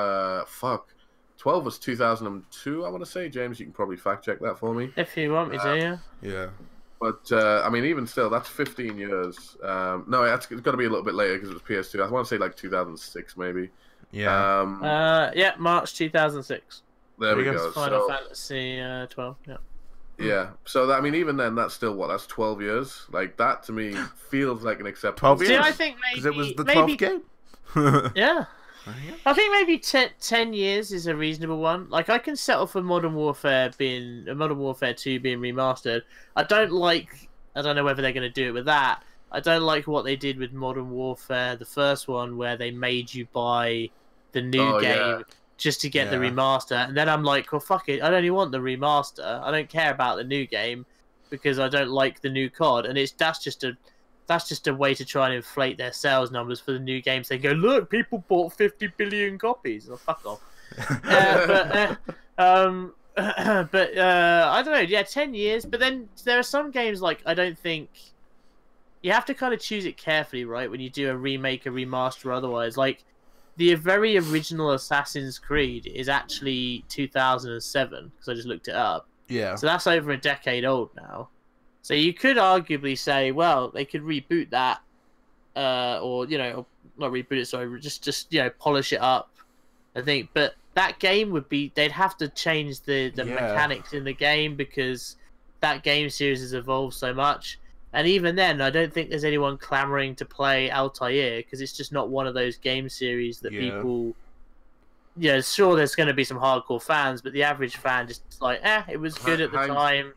12 was 2002, I want to say. James, you can probably fact check that for me. If you want me to, yeah. Yeah. But, I mean, even still, that's 15 years. No, it's got to be a little bit later because it was PS2. I want to say like 2006, maybe. Yeah. Yeah, March 2006. There we go. Final Fantasy 12, yeah. Yeah, so I mean, even then, that's still that's 12 years. Like that to me feels like an acceptable. 12 years. See, I think maybe it was the 12th game. Yeah, I think maybe 10 years is a reasonable one. Like I can settle for Modern Warfare 2 being remastered. I don't know whether they're going to do it with that. I don't like what they did with Modern Warfare, the first one, where they made you buy the new game. Just to get the remaster, and then I'm like, well, fuck it, I only want the remaster. I don't care about the new game because I don't like the new COD, and that's just a way to try and inflate their sales numbers for the new games. They go, look, people bought 50 billion copies. Oh, fuck off. But I don't know. Yeah, 10 years. But then there are some games like I don't think you have to kind of choose it carefully, right? When you do a remake, a remaster, or otherwise, like. The very original Assassin's Creed is actually 2007 because I just looked it up. Yeah. So that's over a decade old now. So you could arguably say, well, they could reboot that, or not reboot it. Sorry, just polish it up. I think, but that game they'd have to change the mechanics in the game because that game series has evolved so much. And even then, I don't think there's anyone clamoring to play Altair because it's just not one of those game series that people. Yeah, sure, there's going to be some hardcore fans, but the average fan just like, it was good at the time.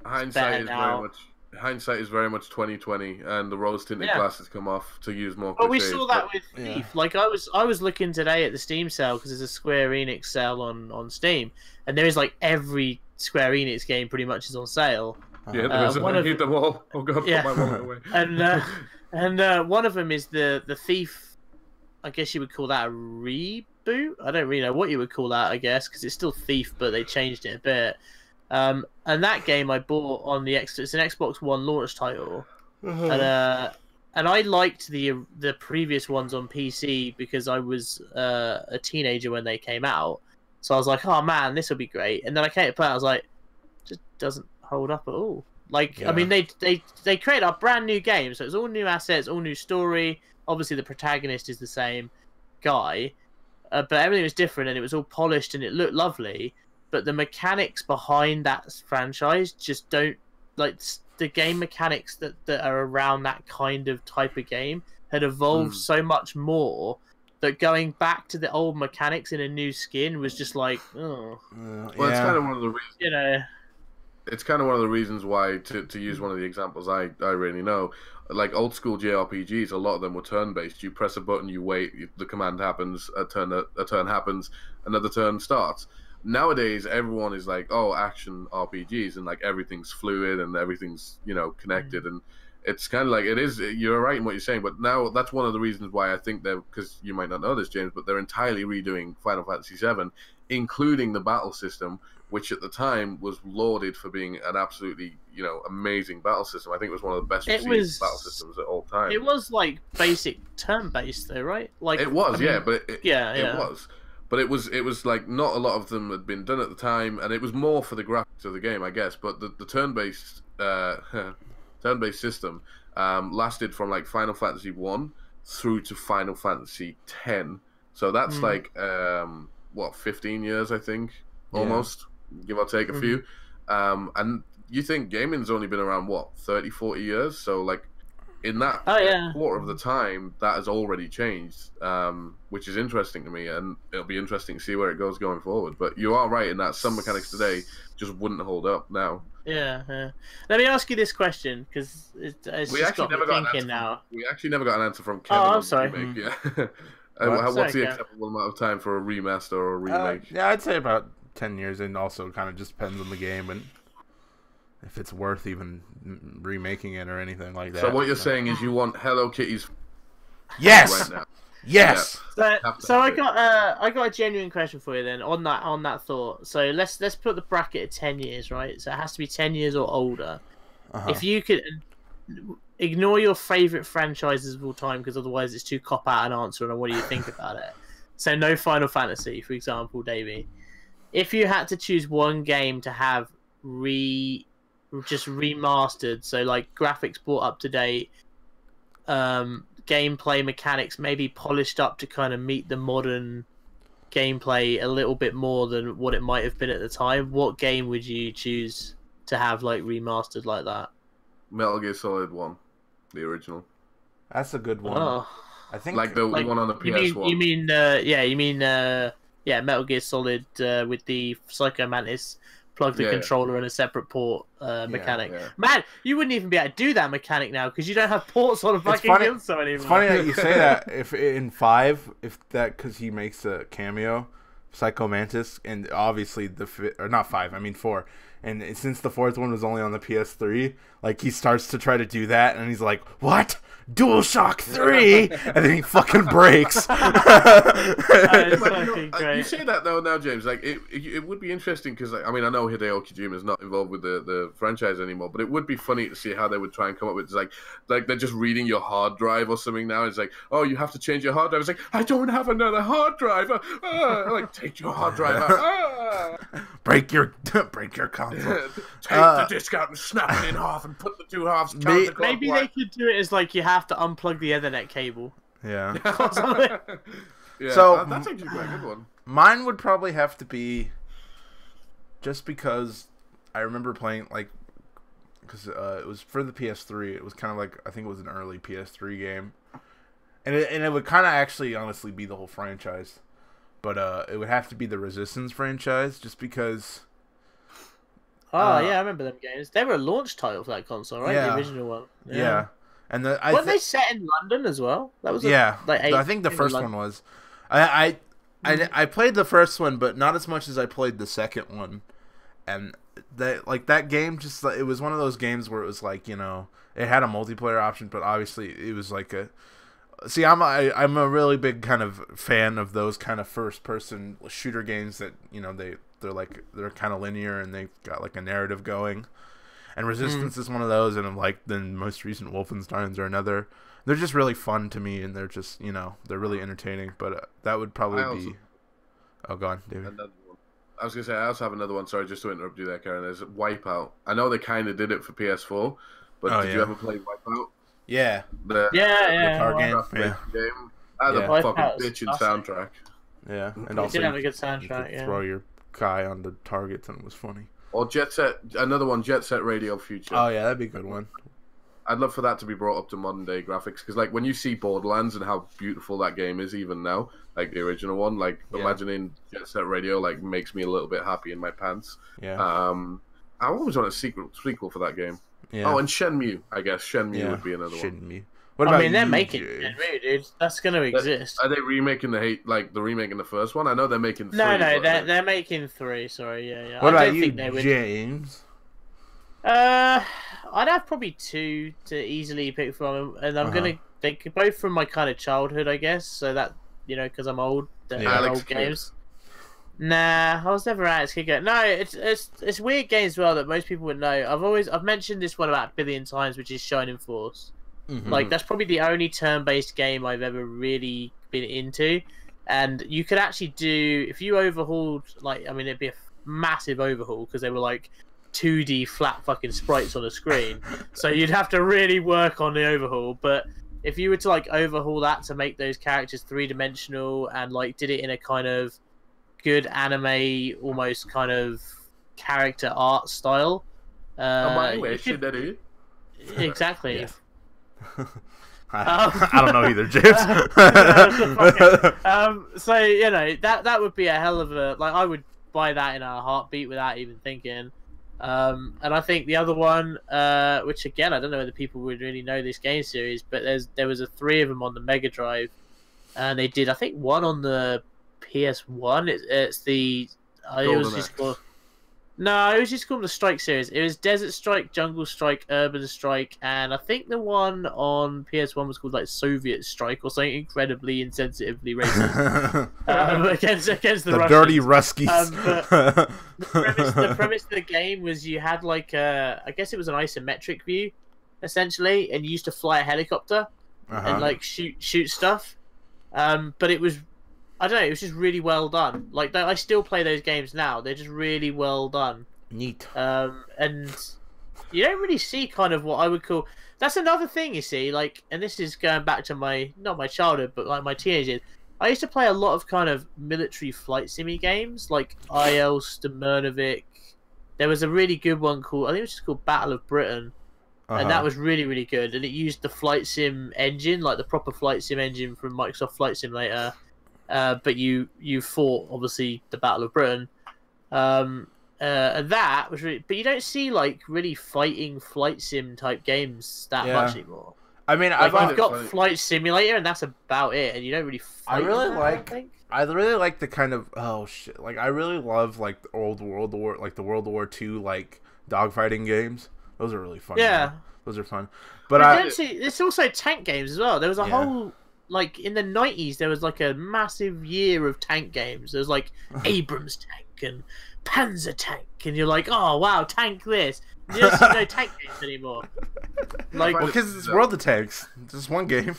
Hindsight is very much 2020, and the rose tinted glasses come off, to use more cliches. But we saw that with Thief. Like I was looking today at the Steam sale because there's a Square Enix sale on Steam, and there is like every Square Enix game pretty much is on sale. Yeah, there's one of them all. Oh god, put my wallet away. And one of them is the Thief. I guess you would call that a reboot. I don't really know what you would call that. I guess because it's still Thief, but they changed it a bit. And that game I bought on the it's an Xbox One launch title, and I liked the previous ones on PC because I was a teenager when they came out. So I was like, oh man, this will be great. And then I came to play, I was like, just doesn't hold up at all. Like, I mean, they created a brand new game, so it's all new assets, all new story. Obviously, the protagonist is the same guy, but everything was different, and it was all polished, and it looked lovely. But the mechanics behind that franchise just don't like the game mechanics that are around that kind of type of game had evolved so much more that going back to the old mechanics in a new skin was just like, oh. Well, it's kind of one of the reasons. You know. It's kind of one of the reasons why, to use one of the examples I really know, like old school JRPGs, a lot of them were turn based. You press a button, you wait, the command happens, a turn happens, another turn starts. Nowadays, everyone is like, oh, action RPGs, and like everything's fluid and everything's connected, and it's kind of like it is. You're right in what you're saying, but now that's one of the reasons why I think they're, because you might not know this, James, but they're entirely redoing Final Fantasy VII, including the battle system, which at the time was lauded for being an absolutely, amazing battle system. I think it was one of the best received battle systems at all time. It was like basic turn-based though, right? Like it was, it was. But it was like not a lot of them had been done at the time, and it was more for the graphics of the game, I guess. But the turn-based turn-based system lasted from like Final Fantasy 1 through to Final Fantasy 10. So that's like 15 years, I think, almost, give or take a few. And you think gaming's only been around 30, 40 years? So like in that quarter of the time, that has already changed, which is interesting to me, and it'll be interesting to see where it goes going forward. But you are right in that some mechanics today just wouldn't hold up now. Yeah. Let me ask you this question, because it's we just actually got never me got an thinking answer now. We actually never got an answer from Kevin. Oh, I'm sorry. Yeah. What's the acceptable amount of time for a remaster or a remake? Yeah, I'd say about 10 years, and also kind of just depends on the game and if it's worth even remaking it or anything like that. So what you're saying is you want Hello Kitty's yes, right now. yes. Yeah. So I got a genuine question for you then on that thought. So let's put the bracket at 10 years, right? So it has to be 10 years or older. If you could ignore your favorite franchises of all time, because otherwise it's too cop out an answer, and what do you think about it? So no Final Fantasy, for example, Davey. If you had to choose one game to have just remastered, so like graphics brought up to date, gameplay mechanics maybe polished up to kind of meet the modern gameplay a little bit more than what it might have been at the time, what game would you choose to have like remastered like that? Metal Gear Solid 1, the original. That's a good one. Oh. I think like the one on the PS1. You mean Metal Gear Solid with the Psycho Mantis plug the controller in a separate port mechanic. Yeah. Man, you wouldn't even be able to do that mechanic now because you don't have ports on a fucking console anymore. It's funny that you say that. If in 5, because he makes a cameo, Psycho Mantis, and obviously not 5, I mean 4. And since the 4th one was only on the PS3, like he starts to try to do that, and he's like, "What? DualShock 3?" And then he fucking breaks. You say that though now, James. Like it would be interesting because I mean I know Hideo Kojima is not involved with the franchise anymore, but it would be funny to see how they would try and come up with like they're just reading your hard drive or something now. It's like, oh, you have to change your hard drive. It's like, I don't have another hard drive. Like take your hard drive out. Break your console. Take the disc out and snap it in half and put the two halves. Maybe they could do it as like you have to unplug the Ethernet cable. Yeah. Yeah, so that's actually quite a good one. Mine would probably have to be just because I remember playing like because it was for the PS3. It was kind of like, I think it was an early PS3 game, and it would kind of actually honestly be the whole franchise, but it would have to be the Resistance franchise just because. Oh yeah, I remember them games. They were a launch title for that console, right? Yeah. The original one. Yeah. And weren't they set in London as well? That was I think the first one was. I played the first one, but not as much as I played the second one. And that game, just it was one of those games where it was like, it had a multiplayer option, but obviously it was like a. See, I'm a really big kind of fan of those kind of first person shooter games that they're kind of linear and they've got like a narrative going. And Resistance is one of those, and the most recent Wolfensteins are another. They're just really fun to me, and they're just they're really entertaining. But that would probably be. Oh, go on, David. I was gonna say I also have another one. Sorry, just to interrupt you there, Karen. There's Wipeout. I know they kind of did it for PS4, but did you ever play Wipeout? Yeah. The car game. Game. That had a fucking bitchin' soundtrack. Yeah, and it also did have a good soundtrack. You could throw your guy on the targets, and it was funny. Or Jet Set, another one, Jet Set Radio Future. Oh yeah, that'd be a good one. I'd love for that to be brought up to modern day graphics, because like when you see Borderlands and how beautiful that game is even now, like the original one, like imagining Jet Set Radio like makes me a little bit happy in my pants. Yeah. I always want a sequel for that game. Yeah. Oh, and Shenmue, I guess Shenmue would be another one. Shenmue. What about they're making Shenmue, dude. That's gonna exist. Are they remaking the remaking the first one? I know they're making 3. No, they're making 3. Sorry, yeah. What about you, James? I'd have probably 2 to easily pick from, and I'm gonna think both from my kind of childhood, I guess. So that because I'm old, they're old games. Nah, I was never Alex Kidd. No, it's weird games as well that most people would know. I've mentioned this one about a billion times, which is Shining Force. Mm-hmm. Like that's probably the only turn-based game I've ever really been into, and you could actually do if you overhauled it'd be a massive overhaul because they were like 2D flat fucking sprites on a screen, so you'd have to really work on the overhaul. But if you were to like overhaul that to make those characters 3-dimensional and like did it in a kind of good anime almost kind of character art style, exactly. Yes. I don't know either, James. So that would be a hell of a I would buy that in a heartbeat without even thinking. And I think the other one, which again I don't know whether people would really know this game series, but there was 3 of them on the Mega Drive, and they did I think one on the PS1. It's the it was just called. No, it was just called the Strike series. It was Desert Strike, Jungle Strike, Urban Strike, and I think the one on PS1 was called like Soviet Strike or something incredibly insensitively racist against the Russians. Dirty Ruskies. The premise of the game was you had like I guess it was an isometric view, essentially, and you used to fly a helicopter and like shoot stuff. But it was. I don't know, it was just really well done. Like, I still play those games now. They're just really well done. Neat. And you don't really see kind of what I would call... That's another thing, you see, like, and this is going back to not my childhood, but like my teenage years. I used to play a lot of kind of military flight simmy games, like IL Sturmovik. There was a really good one called, I think it was just called Battle of Britain. And that was really, really good. And it used the flight sim engine, like the proper flight sim engine from Microsoft Flight Simulator. But you fought obviously the Battle of Britain, and that was really. But you don't see like really fighting flight sim type games that much anymore. I mean, I've got Flight Simulator, and that's about it. And you don't really. Fight I really like the kind of I really love like the old World War, like the World War II like dogfighting games. Those are really fun. Yeah, those are fun. But it's also tank games as well. There was a whole. Like, in the 90s, there was, like, a massive year of tank games. There was, like, Abrams tank and Panzer tank. And you're like, oh, wow, tank this. You don't see no tank games anymore. Like, because it's World of Tanks. It's just one game.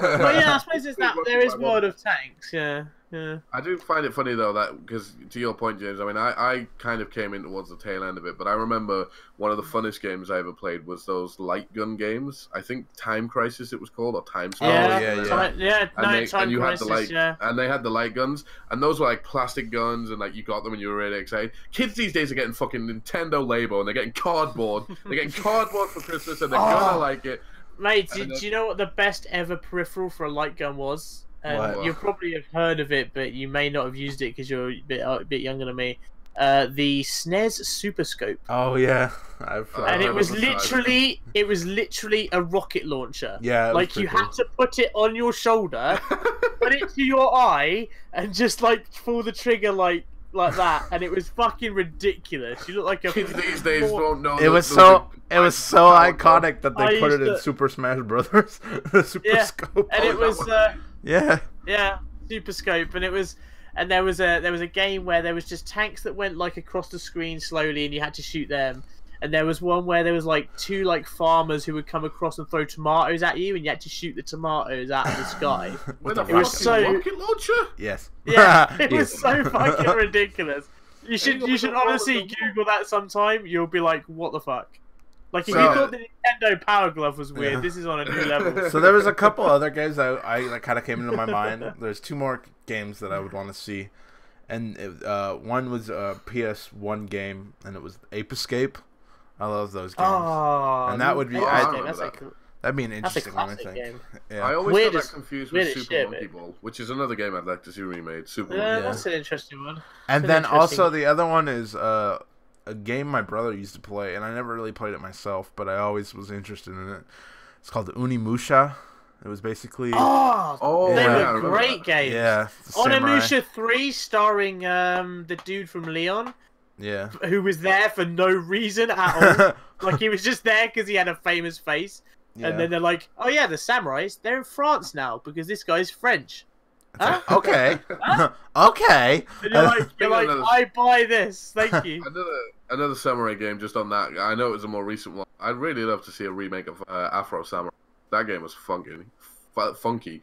Well, yeah, I suppose it's that. There is World of Tanks, yeah. Yeah. I do find it funny though that because to your point, James. I mean, I kind of came in towards the tail end of it, but I remember one of the funnest games I ever played was those light gun games. I think Time Crisis it was called, or Time Splitters. Time Crisis. And they had the light guns, and those were like plastic guns, and like you got them and you were really excited. Kids these days are getting fucking Nintendo Labo, and they're getting cardboard. They're getting cardboard for Christmas, and they're gonna like it. Mate, do you know what the best ever peripheral for a light gun was? You probably have heard of it, but you may not have used it because you're a bit younger than me. The SNES Super Scope. Oh yeah, and it was literally a rocket launcher. Yeah, like you had to put it on your shoulder, put it to your eye, and just like pull the trigger like that, and it was fucking ridiculous. You look like a kids these days won't know. It was so iconic that they put it in Super Smash Brothers. The Super Scope, and it was Super Scope, and there was a game where there was just tanks that went like across the screen slowly, and you had to shoot them. And there was one where there was like two like farmers who would come across and throw tomatoes at you, and you had to shoot the tomatoes out of the sky. It was so rocket launcher. Yes. Yeah, it was so fucking ridiculous. You should honestly Google that sometime. You'll be like, what the fuck? Like if you thought the Nintendo Power Glove was weird, this is on a new level. So there was a couple other games that I kind of came into my mind. There's two more games that I would want to see, and one was a PS1 game, and it was Ape Escape. I love those games. Oh, and that would be that'd be an interesting one, I think. Game. Yeah. I always get that confused with Super Monkey Ball, which is another game I'd like to see remade. That's an interesting one. And then also the other one is a game my brother used to play, and I never really played it myself, but I always was interested in it. It's called Unimusha. It was basically they were great games. Yeah, Onimusha 3 starring the dude from Leon. Yeah. Who was there for no reason at all. Like, he was just there because he had a famous face. Yeah. And then they're like, oh yeah, the samurais, they're in France now because this guy's French. Huh? Okay. Okay. And you're like, I buy this. Thank you. Another samurai game just on that. I know it was a more recent one. I'd really love to see a remake of Afro Samurai. That game was funky.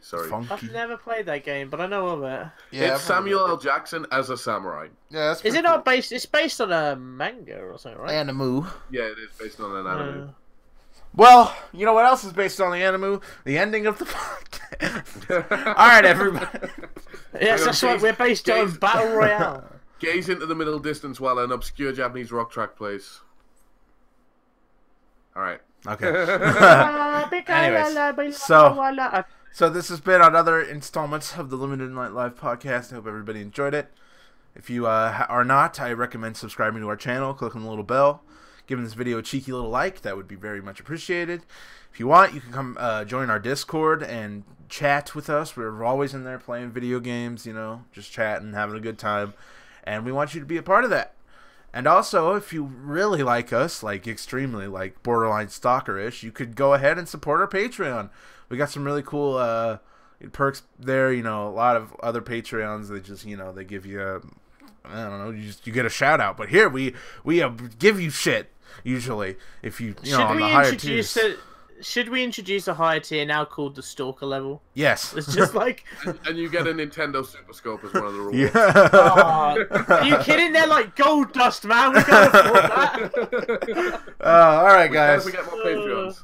Sorry. I've never played that game, but I know of it. Yeah, it's Samuel L. Jackson as a samurai. Yeah, that's Is it not based? It's based on a manga or something, right? Anime. Yeah, it is based on an anime. Well, you know what else is based on the anime? The ending of the podcast. All right, everybody. Yes, that's right. We're based on Battle Royale. Gaze into the middle distance while an obscure Japanese rock track plays. All right. Okay. Anyways, so this has been another installment of the Limited Night Live podcast. I hope everybody enjoyed it. If you are not, I recommend subscribing to our channel, clicking the little bell, giving this video a cheeky little like. That would be very much appreciated. If you want, you can come join our Discord and chat with us. We're always in there playing video games, just chatting, having a good time. And we want you to be a part of that. And also, if you really like us, like extremely, like borderline stalker-ish, you could go ahead and support our Patreon. We got some really cool perks there. A lot of other Patreons, they just, they give you, I don't know, you get a shout out. But here, we give you shit, usually, if you, on the higher tiers. Should we introduce a higher tier now called the Stalker level? Yes. It's just like... and you get a Nintendo Super Scope as one of the rules. Yeah. Are you kidding? They're like gold dust, man. We can't afford that. All right, guys. We get more Patreons.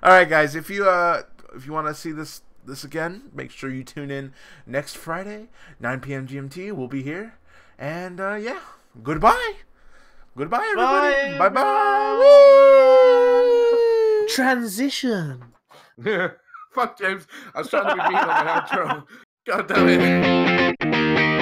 All right, guys. If you want to see this again, make sure you tune in next Friday, 9 p.m. GMT. We'll be here. And, yeah. Goodbye. Goodbye, everybody. Bye-bye. Transition. Fuck James. I was trying to be mean on my outro. God damn it.